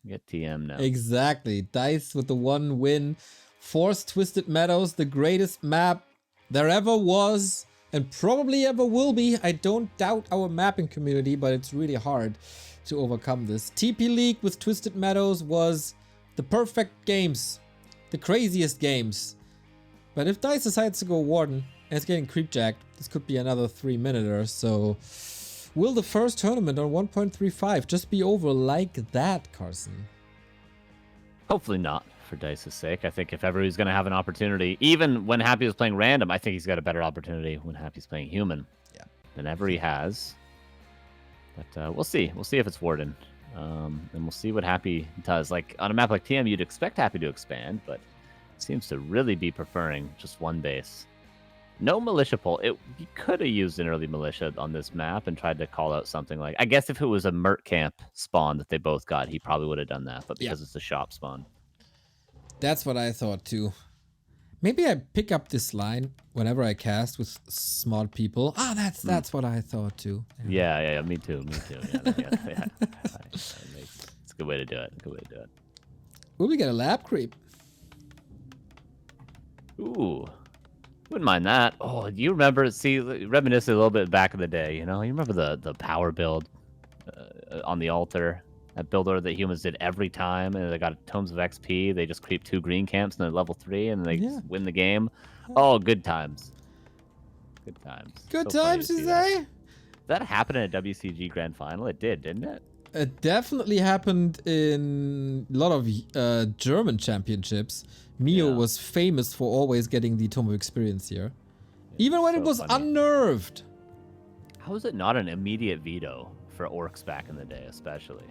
We get TM now. Exactly. Dise with the 1 win. Forced Twisted Meadows, the greatest map there ever was. And probably ever will be. I don't doubt our mapping community, but it's really hard to overcome this. TP League with Twisted Meadows was the perfect games. The craziest games. But if Dise decides to go Warden and it's getting creepjacked, this could be another 3-minuter. So will the first tournament on 1.35 just be over like that, Carson? Hopefully not, for Dice's sake. I think if ever he's going to have an opportunity, even when Happy was playing random, I think he's got a better opportunity when Happy's playing human than ever he has. But we'll see. We'll see if it's Warden. And we'll see what Happy does. Like, on a map like TM, you'd expect Happy to expand, but it seems to really be preferring just one base. No militia pull. He could have used an early militia on this map and tried to call out something like... I guess if it was a Merc camp spawn that they both got, he probably would have done that. But because it's a shop spawn. That's what I thought too. Maybe I pick up this line whenever I cast with smart people. Ah, that's what I thought too. Yeah, me too. Yeah. It's a good way to do it. Will we get a lab creep? Ooh. Wouldn't mind that. Oh, do you remember, reminisce a little bit back in the day, you know? You remember the power build on the altar? That build order that humans did every time, and they got Tomes of XP. They just creep 2 green camps, and they're level 3, and they just win the game. Oh, good times. Good times. Good times, you say? That happened in a WCG Grand Final? It did, didn't it? It definitely happened in a lot of German championships. Mio was famous for always getting the Tome of Experience here. Even when it was unnerved. How is it not an immediate veto for orcs back in the day, especially?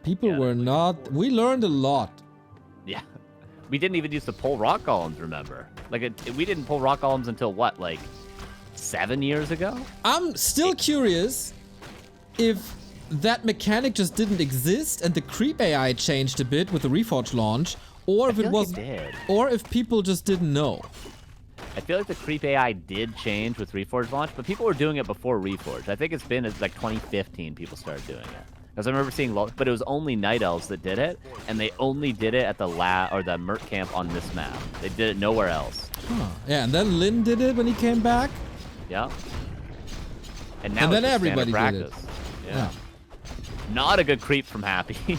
People were not... We learned a lot. Yeah. We didn't even use to pull rock golems, remember? Like, we didn't pull rock golems until, what, like 7 years ago? I'm still curious if that mechanic just didn't exist and the creep AI changed a bit with the Reforge launch, or if it was... Or if people just didn't know. I feel like the creep AI did change with Reforge launch, but people were doing it before Reforge. I think it's been like 2015 people started doing it. Because I remember seeing, but it was only Night Elves that did it, and they only did it at the the Merc camp on this map. They did it nowhere else. Huh. Yeah, and then Lin did it when he came back. Yeah. And now then everybody did it. Yeah. Not a good creep from Happy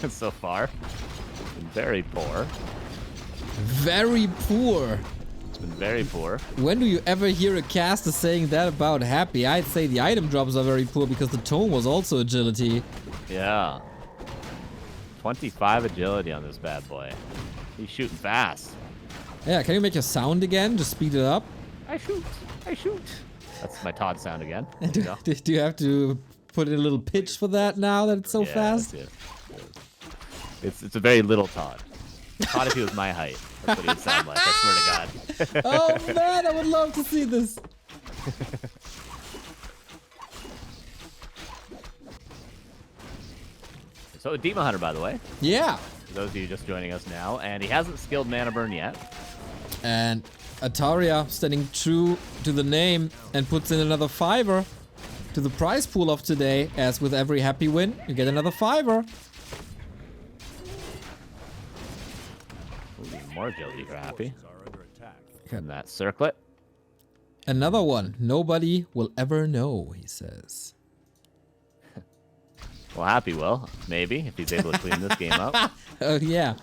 so far. Very poor. Very poor. It's been very poor. When do you ever hear a caster saying that about Happy? I'd say the item drops are very poor because the tome was also agility. Yeah. 25 agility on this bad boy. He's shooting fast. Yeah, can you make your sound again? Just speed it up. I shoot. That's my Todd sound again. Do you have to put in a little pitch for that now that it's so fast? It's a very little Todd. Todd if he was my height. That's what he would sound like, I swear to God. Oh man, I would love to see this. So a Demon Hunter, by the way. Yeah. For those of you just joining us now. And he hasn't skilled Mana Burn yet. And Ataria standing true to the name and puts in another $5 to the prize pool of today. As with every Happy win, you get another $5. More agility for Happy. And that circlet. Another one. Nobody will ever know, he says. Well, Happy will, maybe, if he's able to clean this game up. Oh, yeah.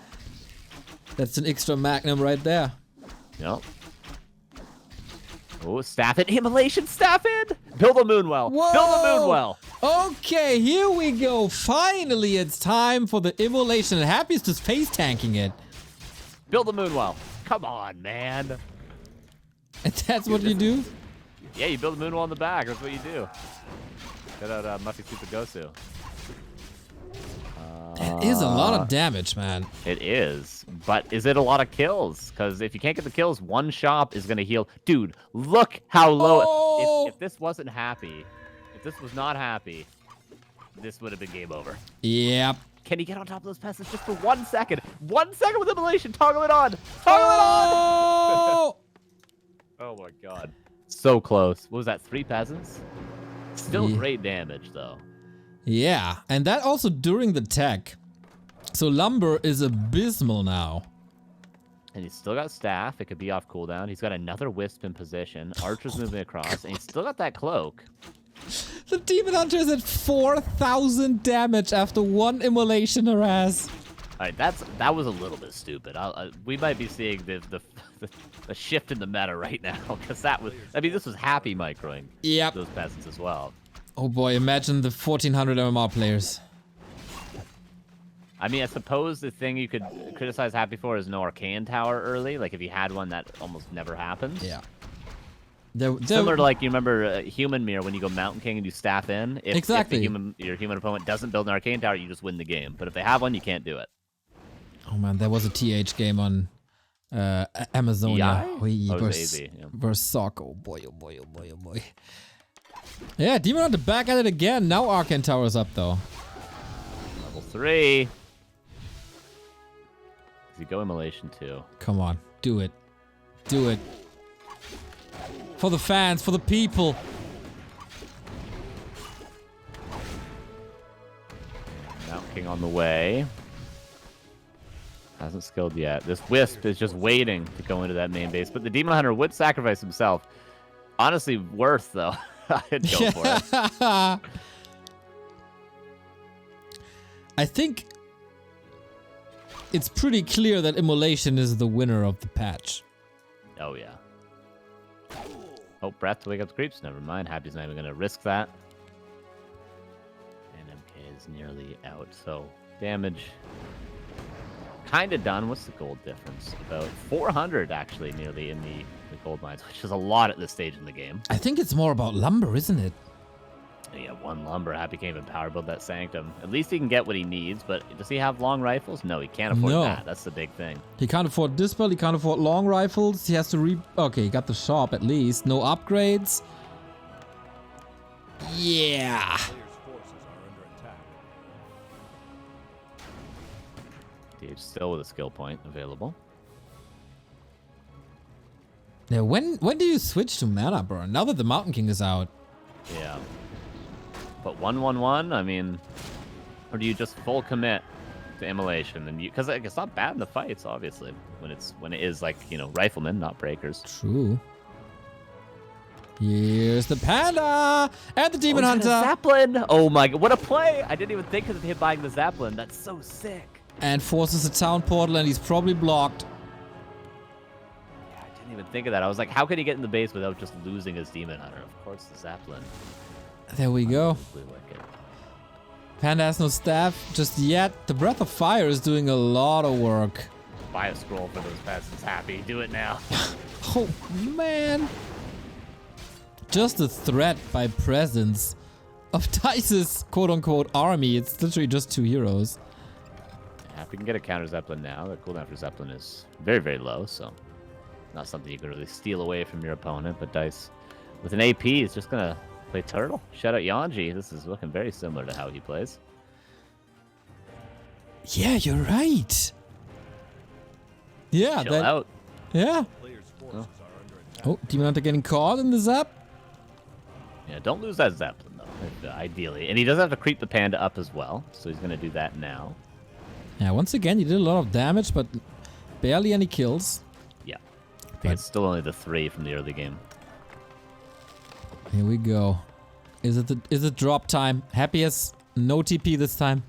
That's an extra magnum right there. Yep. Oh, staff it. Immolation, staff it! Build a moonwell. Whoa! Build a moonwell. Okay, here we go. Finally, it's time for the immolation. And Happy's just face tanking it. Build a moonwell. Come on, man. And that's what you do? Yeah, you build a moonwell in the back. That's what you do. Shout out Muffy Super Gosu. That is a lot of damage, man. It is. But is it a lot of kills? Because if you can't get the kills, one shop is going to heal. Dude, look how low. Oh! If this wasn't Happy, if this was not Happy, this would have been game over. Yep. Can he get on top of those peasants just for 1 second? 1 second with immolation. Toggle it on. Toggle it on. Oh! Oh my god. So close. What was that? 3 peasants? Still Yeah. great damage, though. Yeah, and that also during the tech. So Lumber is abysmal now. And he's still got staff. It could be off cooldown. He's got another wisp in position. Archer's moving across, and he's still got that cloak. The Demon Hunter is at 4,000 damage after 1 immolation harass. All right, that was a little bit stupid. We might be seeing the shift in the meta right now, because that was. I mean, this was Happy microing Yep. those peasants as well. Oh boy, imagine the 1,400 MMR players. I mean, I suppose the thing you could criticize Happy for is no Arcane Tower early. Like, if you had one, that almost never happens. Yeah. Similar to, like, you remember Human Mirror when you go Mountain King and you staff in? Exactly. If your human opponent doesn't build an Arcane Tower, you just win the game. But if they have one, you can't do it. Oh man, there was a TH game on Amazonia. AZ, yeah. Versus Sock. Oh boy, oh boy, oh boy, oh boy. Yeah, Demon Hunter back at it again. Now Arcane Tower's up though. Level 3. Does he go Immolation too? Come on, do it. Do it. For the fans, for the people. Mountain King on the way. Hasn't skilled yet. This Wisp is just waiting to go into that main base. But the Demon Hunter would sacrifice himself. Honestly, worth though. I'd go for it. I think it's pretty clear that Immolation is the winner of the patch. Oh, yeah. Oh, Breath to wake up the creeps. Never mind. Happy's not even going to risk that. And MK is nearly out. So, damage kind of done. What's the gold difference? About 400, actually, nearly in the gold mines, which is a lot at this stage in the game. I think it's more about Lumber, isn't it? Yeah, 1 Lumber. Happy can't even power build that Sanctum. At least he can get what he needs, but does he have long rifles? No, he can't afford that. That's the big thing. He can't afford Dispel, he can't afford long rifles, he has to okay, he got the shop at least. No upgrades. Yeah. He's still with a skill point available. Now, when do you switch to Mana Burn? Now that the Mountain King is out. Yeah. But 1-1-1, I mean, or do you just full commit to Immolation? And because like, it's not bad in the fights, obviously, when it is like, you know, riflemen, not breakers. True. Here's the Panda and the Demon Hunter. Zeppelin! Oh my god, what a play! I didn't even think of him buying the Zeppelin. That's so sick. And forces a town portal, and he's probably blocked. Yeah, I didn't even think of that. I was like, how could he get in the base without just losing his Demon Hunter? Of course, the Zeppelin. There we go. Panda has no staff just yet. The Breath of Fire is doing a lot of work. Buy a scroll for those peasants. Happy. Do it now. Oh, man. Just the threat by presence of Dice's quote-unquote army. It's literally just 2 heroes. Yeah, if we can get a counter Zeppelin now, the cooldown for Zeppelin is very, very low, so not something you can really steal away from your opponent. But Dice, with an AP, is just going to play Turtle. Shout out Yanji. This is looking very similar to how he plays. Yeah, you're right. Yeah, Chill out. Yeah. Oh, Demon Hunter getting caught in the zap. Yeah, don't lose that Zeppelin, though, ideally. And he does have to creep the Panda up as well, so he's going to do that now. Yeah, once again, he did a lot of damage, but barely any kills. Yeah. I think it's still only the 3 from the early game. Here we go. Is it drop time? Happy has no TP this time.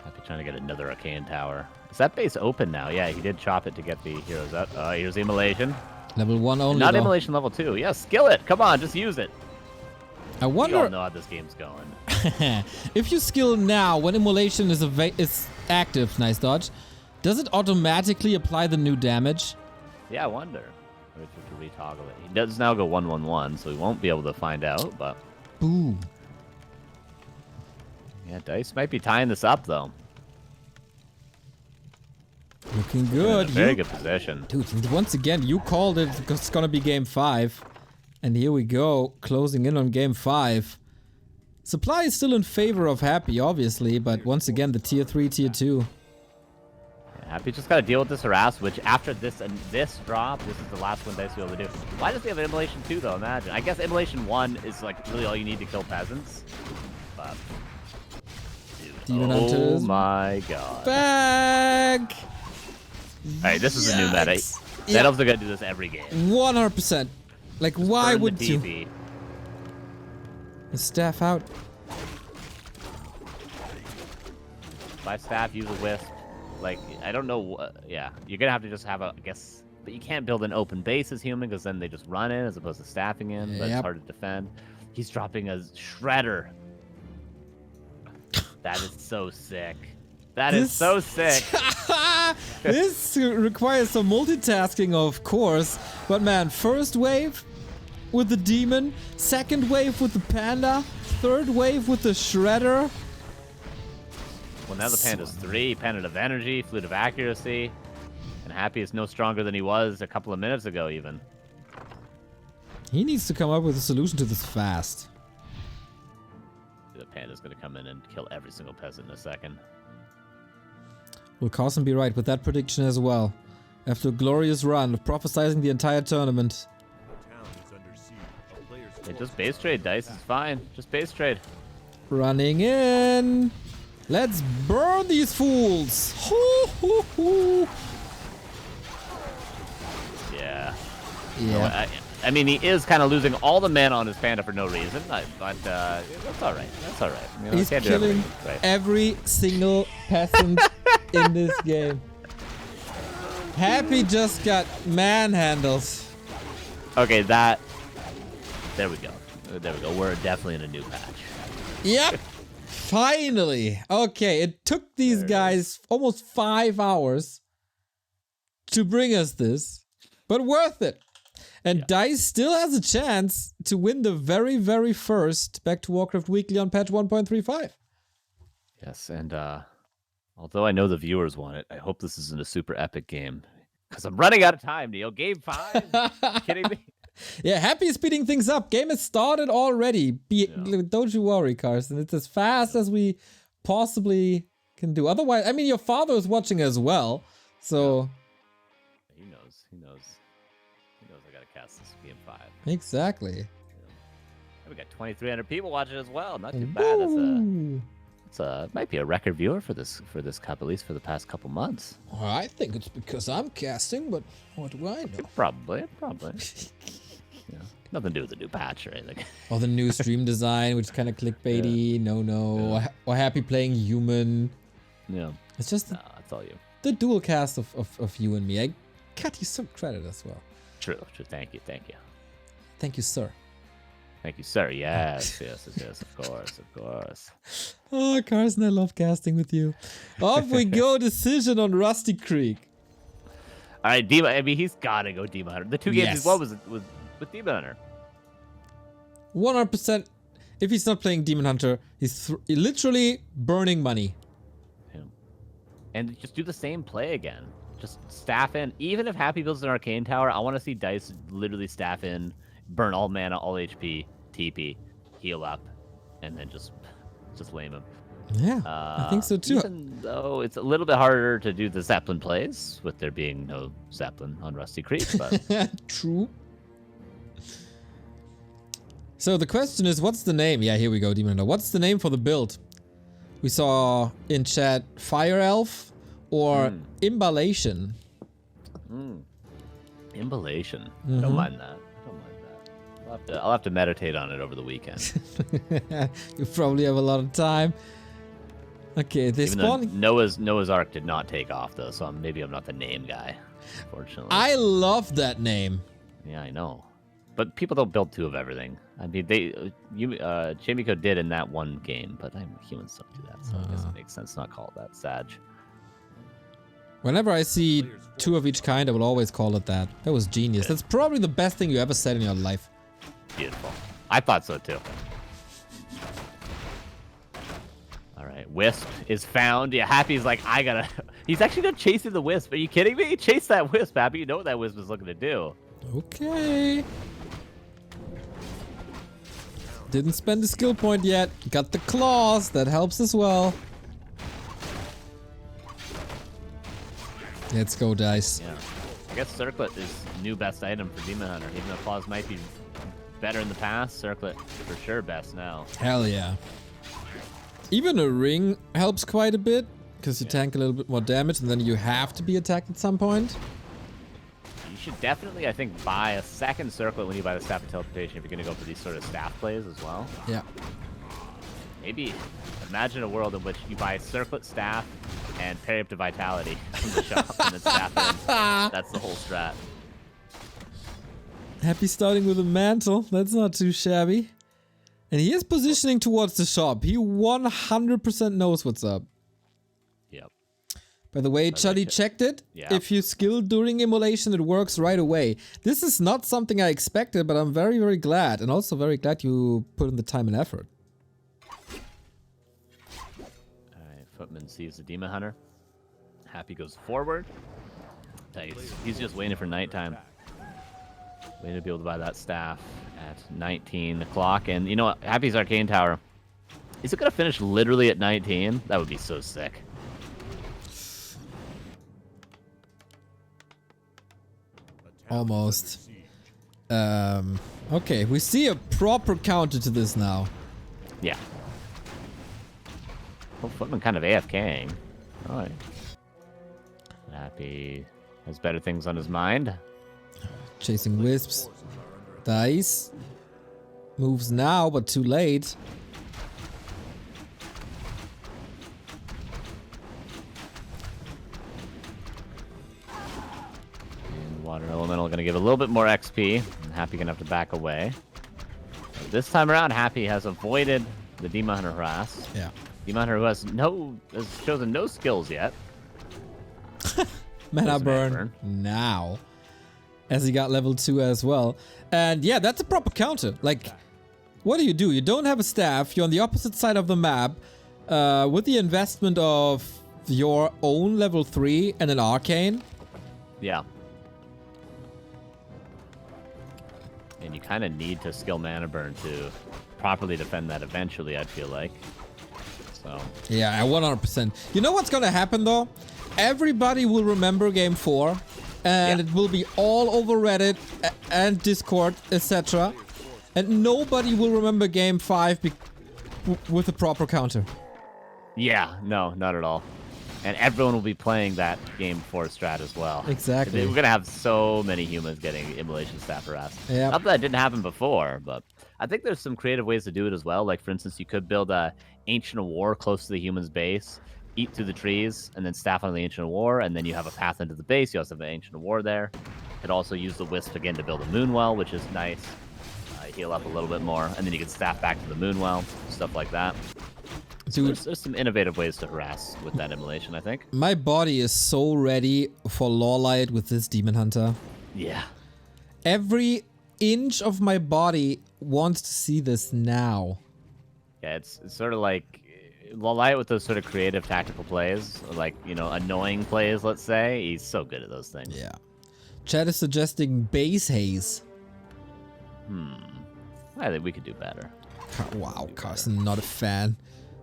Happy trying to get another Arcane Tower. Is that base open now? Yeah, he did chop it to get the heroes up. Here's the Immolation. Level 1 only. Not though. Immolation level 2. Yeah, Skillet. Come on, just use it. I wonder. You all know how this game's going. If you skill now when Immolation is active, nice dodge, does it automatically apply the new damage? Yeah, I wonder. We have to retoggle it. He does now go 1-1-1, so we won't be able to find out, but... Boom. Yeah, Dise might be tying this up, though. Looking good. Very good position. Dude, once again, you called it. It's gonna be game 5. And here we go, closing in on game 5. Supply is still in favor of Happy, obviously, but once again, the tier 3, tier 2. Yeah, Happy just gotta deal with this harass, which after this and this drop, this is the last one Dise will be able to do. Why does he have an Immolation 2, though? Imagine. I guess Immolation 1 is like really all you need to kill peasants. But... Dude, oh my god. Back! Alright, this is a new meta. That elves are gonna do this every game. 100%. Like, Just why burn would the you? TP. The staff out. By staff, use a wisp. Like, I don't know what... Yeah, you're gonna have to just have a... I guess... But you can't build an open base as human, because then they just run in as opposed to staffing in, but it's hard to defend. He's dropping a Shredder. That is so sick. That is so sick. This requires some multitasking, of course. But man, first wave with the demon, second wave with the panda, third wave with the shredder. Well, now the panda's 3. Panda of energy, flute of accuracy. And Happy is no stronger than he was a couple of minutes ago, even. He needs to come up with a solution to this fast. The panda's gonna come in and kill every single peasant in a second. Will Carson be right with that prediction as well? After a glorious run of prophesizing the entire tournament. Hey, just base trade, Dise is fine. Just base trade. Running in. Let's burn these fools. Hoo, hoo, hoo. Yeah. Yeah. I mean, he is kind of losing all the mana on his panda for no reason, but that's all right. That's all right. You know, He's killing every single peasant in this game. Happy just got manhandled. Okay, there we go. There we go. We're definitely in a new patch. Yep. Finally. Okay, it took these guys almost 5 hours to bring us this, but worth it. And Dise still has a chance to win the very, very first Back to Warcraft Weekly on patch 1.35. Yes, and although I know the viewers want it, I hope this isn't a super epic game. Because I'm running out of time, Neil. Game 5? Kidding me? Yeah, Happy is speeding things up. Game has started already. Don't you worry, Carson. It's as fast as we possibly can do. Otherwise, I mean, your father is watching as well, so... He knows. He knows I gotta cast this game 5. Exactly. Yeah. We got 2,300 people watching as well. Not too bad. That's might be a record viewer for this cup, at least for the past couple months. Well, I think it's because I'm casting, but what do I know? Probably. Yeah. Nothing to do with the new patch or anything. Or the new stream design, which is kind of clickbaity. Yeah. Or Happy playing human. Yeah. It's just that's all you. The dual cast of you and me. I cut you some credit as well. True. Thank you. Thank you, sir. Thank you, sir. Yes, of course. Oh, Carson, I love casting with you. Off we go. Decision on Rusty Creek. All right, Demon. I mean, he's gotta go Demon Hunter. The 2 games he's won was with Demon Hunter. 100%. If he's not playing Demon Hunter, he's literally burning money. Yeah. And just do the same play again. Just staff in. Even if Happy builds an Arcane Tower, I want to see Dise literally staff in, burn all mana, all HP, TP, heal up, and then just lame him. Yeah, I think so too. Even though it's a little bit harder to do the Zeppelin plays, with there being no Zeppelin on Rusty Creek, but... True. So the question is, what's the name? Yeah, here we go, Demon Hunter. What's the name for the build? We saw in chat Fire Elf or Imballation. Imballation. I don't mind that. I'll have to meditate on it over the weekend. You probably have a lot of time. Okay, they Even though spawn. Noah's Ark did not take off though, so maybe I'm not the name guy. Unfortunately. I love that name. Yeah, I know. But people don't build 2 of everything. I mean, Chimiko did in that one game, but humans don't do that, so I guess it makes sense not call it that. Sag. Whenever I see 2 of each kind, I will always call it that. That was genius. That's probably the best thing you ever said in your life. Beautiful. I thought so too. All right, Wisp is found. Yeah, Happy's like, I gotta. He's actually gonna chase the Wisp. Are you kidding me? Chase that Wisp, Happy. You know what that Wisp is looking to do. Okay. Didn't spend the skill point yet. Got the claws. That helps as well. Let's go, Dise. Yeah. I guess Circlet is new best item for Demon Hunter. Even though claws might be better in the past, Circlet for sure best now. Hell yeah. Even a ring helps quite a bit because you tank a little bit more damage and then you have to be attacked at some point. You should definitely, I think, buy a second Circlet when you buy the Staff of Teleportation if you're going to go for these sort of staff plays as well. Yeah. Maybe imagine a world in which you buy Circlet Staff and parry up to Vitality from the shop and then Staff in. That's the whole strat. Happy starting with a mantle. That's not too shabby. And he is positioning towards the shop. He 100% knows what's up. Yep. By the way, Chuddy checked it. Yeah. If you skill during immolation, it works right away. This is not something I expected, but I'm very, very glad. And also very glad you put in the time and effort. Alright, Footman sees the Demon Hunter. Happy goes forward. Nice. He's just waiting for nighttime. Waiting to be able to buy that staff at 19 o'clock. And you know what? Happy's Arcane Tower. Is it going to finish literally at 19? That would be so sick. Almost. Okay, we see a proper counter to this now. Yeah. Oh, Footman kind of AFKing. Alright. Happy has better things on his mind. Chasing wisps. Dise. Moves now, but too late. And Water Elemental going to give a little bit more XP. And Happy going to have to back away. But this time around, Happy has avoided the Demon Hunter harass. Yeah. Demon Hunter who has chosen no skills yet. Mana burn now. As he got level 2 as well. And yeah, that's a proper counter. Like, what do? You don't have a staff. You're on the opposite side of the map. With the investment of your own level 3 and an arcane. Yeah. And you kind of need to skill mana burn to properly defend that eventually, I feel like. So. Yeah, 100%. You know what's gonna happen though? Everybody will remember game 4. And it will be all over Reddit and Discord, etc. And nobody will remember game 5 with a proper counter. Yeah, no, not at all. And everyone will be playing that game 4 strat as well. Exactly. We're going to have so many humans getting immolation staff harassed. Yep. Not that didn't happen before, but I think there's some creative ways to do it as well. Like, for instance, you could build a Ancient of War close to the human's base, eat through the trees, and then staff on the Ancient of War, and then you have a path into the base. You also have an Ancient of War there. You could also use the Wisp again to build a Moonwell, which is nice. Heal up a little bit more, and then you can staff back to the Moonwell, stuff like that. So there's some innovative ways to harass with that immolation, I think. My body is so ready for Lawlight with this Demon Hunter. Yeah. Every inch of my body wants to see this now. Yeah, it's sort of like Lawlight with those sort of creative tactical plays, like, you know, annoying plays, let's say. He's so good at those things. Yeah. Chad is suggesting base haze. I think we could do better. Wow, Carson, not a fan.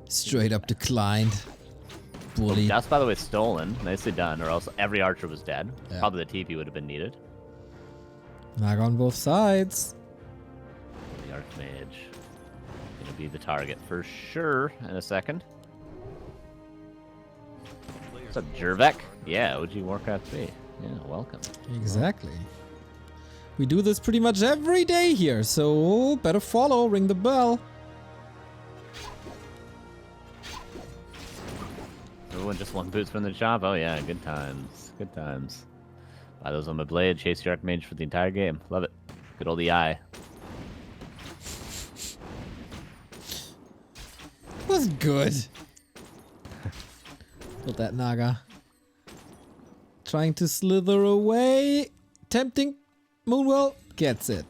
Straight up declined. Bullied. That's, by the way, stolen. Nicely done, or else every archer was dead. Yeah. Probably the TP would have been needed. Mag on both sides. The Archmage gonna be the target for sure in a second. What's up, Jervek? Yeah, OG Warcraft 3. Yeah, welcome. Exactly. We do this pretty much every day here, so better follow, ring the bell. Everyone just won boots from the shop. Oh yeah, good times. Good times. Buy those on my blade, chase your Archmage for the entire game. Love it. Good old EI. Was good. Got that Naga. Trying to slither away. Tempting. Moonwell gets it.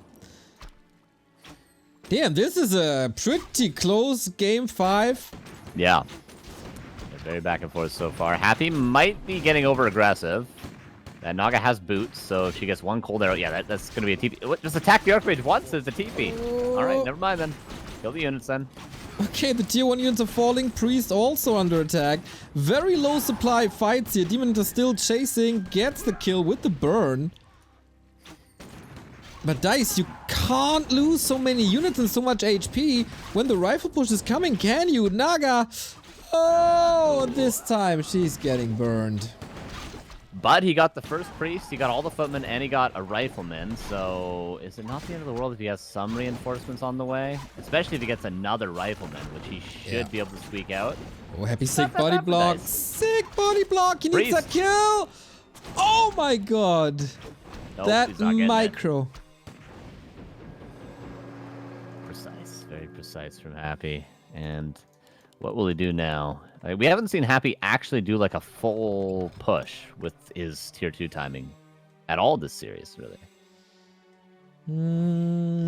Damn, this is a pretty close game 5. Yeah. They're very back and forth so far. Happy might be getting over aggressive. That Naga has boots, so if she gets one cold arrow, yeah, that's going to be a TP. What, just attack the Archmage once, there's a TP. Alright, never mind then. Kill the units then. Okay, the tier 1 units are falling. Priest also under attack. Very low supply fights here. Demon Hunter still chasing. Gets the kill with the burn. But Dise, you can't lose so many units and so much HP when the rifle push is coming, can you? Naga! Oh, this time she's getting burned. But he got the first priest, he got all the footmen, and he got a rifleman. So is it not the end of the world if he has some reinforcements on the way? Especially if he gets another rifleman, which he should be able to squeak out. Oh, happy sick body block. Nice. Sick body block. He needs a kill. Oh my god. Nope, that micro. Precise. Very precise from Happy. And what will he do now? We haven't seen Happy actually do like a full push with his tier 2 timing at all this series, really.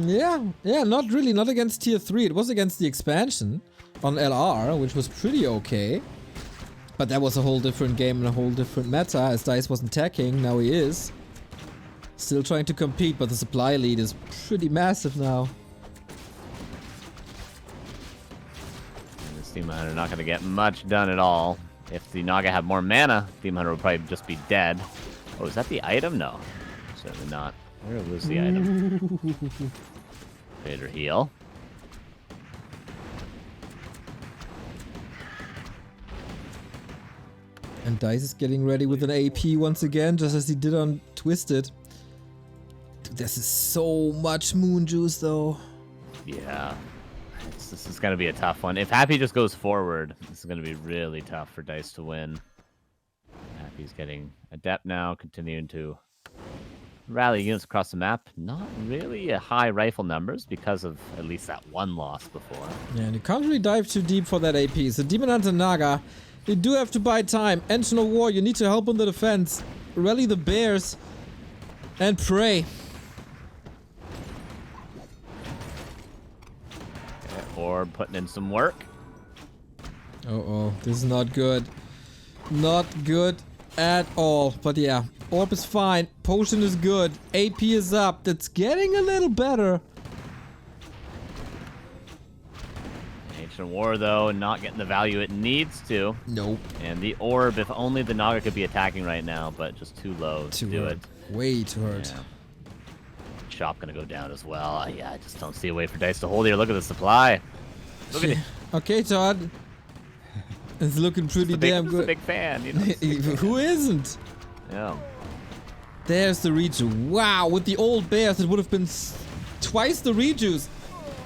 Yeah, not really. Not against tier 3. It was against the expansion on LR, which was pretty okay. But that was a whole different game and a whole different meta, as Dise wasn't attacking. Now he is. Still trying to compete, but the supply lead is pretty massive now. Demon Hunter not going to get much done at all. If the Naga had more mana, Demon Hunter would probably just be dead. Oh, is that the item? No. Certainly not. Where was the item? Vader heal. And Dise is getting ready with an AP once again, just as he did on Twisted. Dude, this is so much moon juice, though. Yeah. This is going to be a tough one. If Happy just goes forward, this is going to be really tough for Dise to win. Happy's getting adept now, continuing to rally units across the map. Not really high rifle numbers because of at least that one loss before. Yeah, and you can't really dive too deep for that AP. So Demon Hunter Naga, you do have to buy time. Engine of War, you need to help on the defense. Rally the bears. And pray. Orb putting in some work. Uh-oh, this is not good. Not good at all. But yeah, Orb is fine. Potion is good. AP is up. That's getting a little better. Ancient War, though, not getting the value it needs to. Nope. And the Orb, if only the Naga could be attacking right now, but just too low to do it. Way too hurt. Yeah. Shop gonna go down as well. Yeah, I just don't see a way for Dise to hold here. Look at the supply. Look at it. Okay, Todd. It's looking pretty damn good. I'm a big fan, you know. Who isn't? Yeah. There's the rejuice. Wow, with the old bears, it would have been twice the rejuice.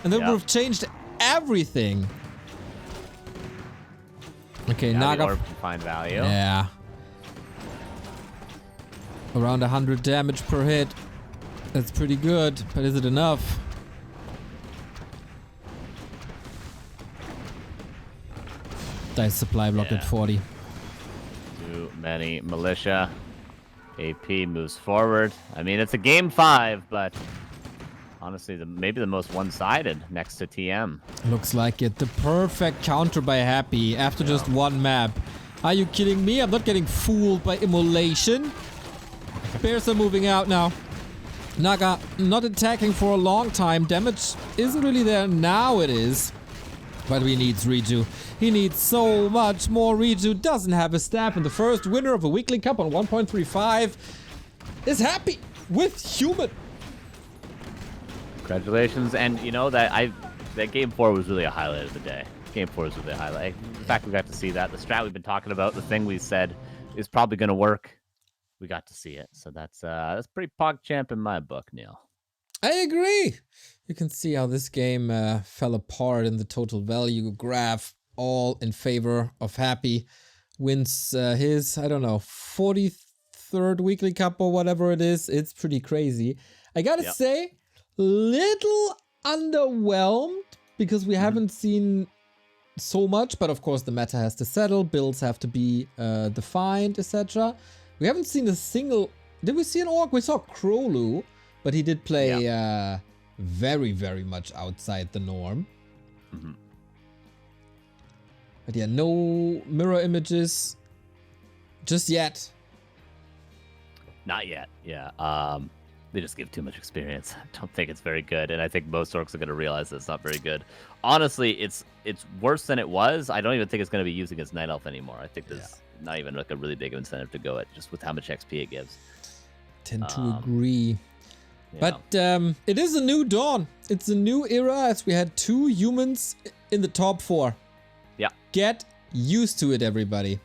And that would have changed everything. Okay, yeah, Naga. Orb can find value. Yeah. Around 100 damage per hit. That's pretty good, but is it enough? Dise supply blocked at 40. Too many militia. AP moves forward. I mean, it's a game 5, but honestly, maybe the most one-sided next to TM. Looks like it. The perfect counter by Happy after just one map. Are you kidding me? I'm not getting fooled by immolation. Bears are moving out now. Naga not attacking for a long time. Damage isn't really there. Now it is. But he needs reju. He needs so much more reju. Doesn't have a staff. And the first winner of a weekly cup on 1.35 is Happy with human. Congratulations. And you know that game 4 was really a highlight of the day. Game 4 was really a highlight. The fact we got to see that, the strat we've been talking about, the thing we said is probably going to work. We got to see it. So that's pretty PogChamp in my book, Neil. I agree. You can see how this game fell apart in the total value graph, all in favor of Happy. Wins his, I don't know, 43rd Weekly Cup or whatever it is. It's pretty crazy. I gotta say, little underwhelmed because we haven't seen so much, but of course the meta has to settle, builds have to be defined, etc. We haven't seen a single... Did we see an orc? We saw Krolu, but he did play very, very much outside the norm. But yeah, no mirror images just yet. Not yet, yeah. They just give too much experience. I don't think it's very good, and I think most orcs are going to realize that it's not very good. Honestly, it's worse than it was. I don't even think it's going to be using as Night Elf anymore. I think there's not even like a really big incentive to go it, just with how much XP it gives. Tend to agree. Yeah. But it is a new dawn. It's a new era as we had 2 humans in the top 4. Yeah. Get used to it, everybody.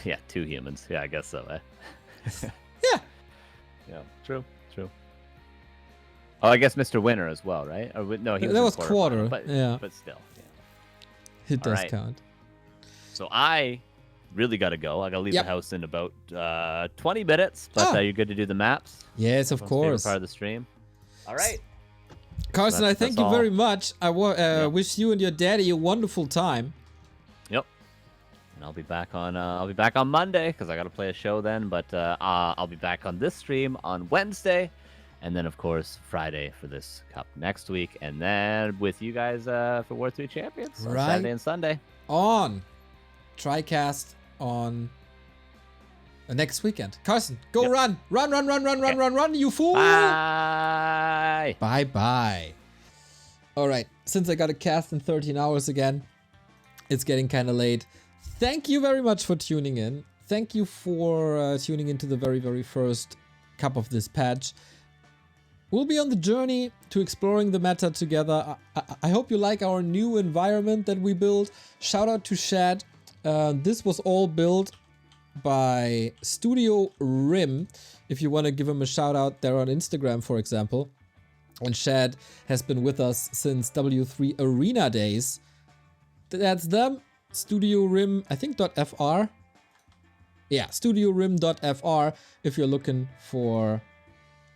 Yeah, 2 humans. Yeah, I guess so, eh? Yeah. Yeah, true. Oh, I guess Mr. Winner as well, right? Or, no, he was that in was quarter. but still. Yeah. It does count. So I really got to go. I got to leave the house in about 20 minutes, but you're good to do the maps. Yes, of course. Part of the stream. All right. Carson, I thank you very much. I wish you and your daddy a wonderful time. Yep. And I'll be back on Monday because I got to play a show then. But I'll be back on this stream on Wednesday, and then of course Friday for this cup next week, and then with you guys for War 3 Champions on Saturday and Sunday. On TriCast on next weekend. Carson, go run, you fool! Bye. Bye. All right, since I got a cast in 13 hours again, it's getting kind of late. Thank you very much for tuning in. Thank you for tuning into the very, very first cup of this patch. We'll be on the journey to exploring the meta together. I hope you like our new environment that we built. Shout out to Shad. This was all built by Studio Rim. If you want to give him a shout out, they're on Instagram, for example. And Shad has been with us since W3 Arena days. That's them. Studio Rim, I think .fr. Yeah, studiorim.fr if you're looking for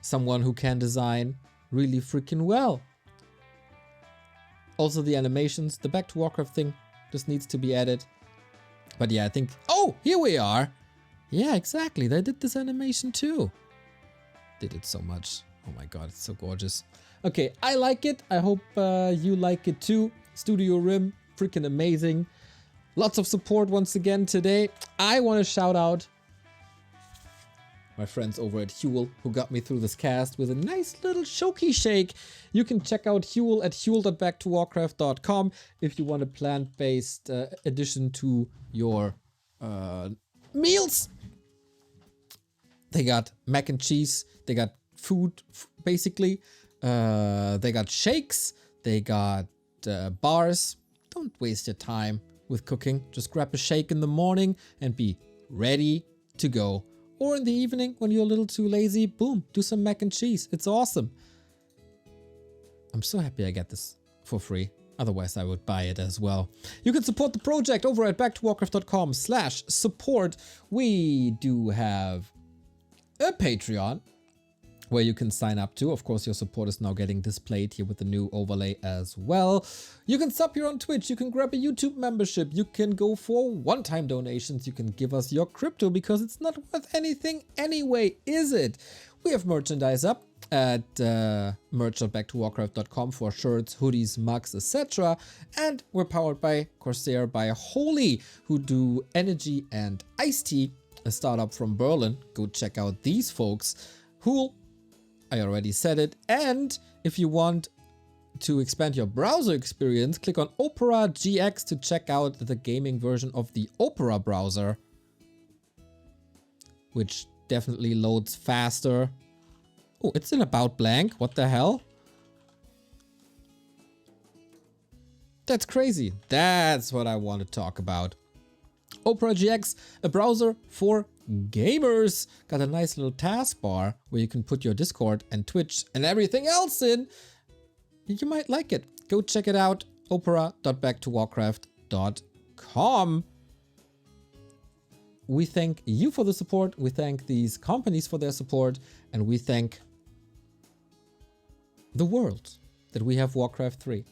someone who can design really freaking well. Also the animations, the Back to Warcraft thing just needs to be added. But yeah, I think... Oh, here we are. Yeah, exactly. They did this animation too. Did it so much. Oh my god, it's so gorgeous. Okay, I like it. I hope you like it too. Studio Rim, freaking amazing. Lots of support once again today. I want to shout out my friends over at Huel who got me through this cast with a nice little shoki shake. You can check out Huel at huel.backtowarcraft.com if you want a plant-based addition to your meals. They got mac and cheese. They got food, basically. They got shakes. They got bars. Don't waste your time with cooking. Just grab a shake in the morning and be ready to go. Or in the evening when you're a little too lazy, boom, do some mac and cheese. It's awesome. I'm so happy I get this for free. Otherwise, I would buy it as well. You can support the project over at backtowarcraft.com/support. We do have a Patreon where you can sign up to. Of course, your support is now getting displayed here with the new overlay as well. You can sub here on Twitch. You can grab a YouTube membership. You can go for one-time donations. You can give us your crypto because it's not worth anything anyway, is it? We have merchandise up at merch.backtowarcraft.com for shirts, hoodies, mugs, etc. And we're powered by CORSAIR by Holy, who do energy and iced tea, a startup from Berlin. Go check out these folks. Who I already said it. And if you want to expand your browser experience, click on Opera GX to check out the gaming version of the Opera browser, which definitely loads faster. Oh, it's in about blank. What the hell? That's crazy. That's what I want to talk about. Opera GX, a browser for gamers. Got a nice little taskbar where you can put your Discord and Twitch and everything else in. You might like it. Go check it out. opera.backtowarcraft.com. We thank you for the support. We thank these companies for their support. And we thank the world that we have Warcraft 3.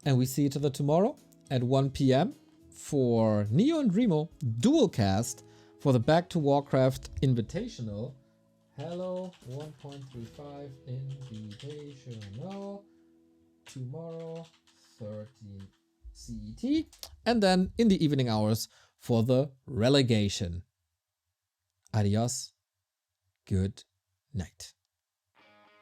And we see each other tomorrow at 1 p.m. for Neo and Remo dualcast for the Back to Warcraft Invitational. Hello 1.35 Invitational. Tomorrow 13 CET. And then in the evening hours for the relegation. Adios. Good night.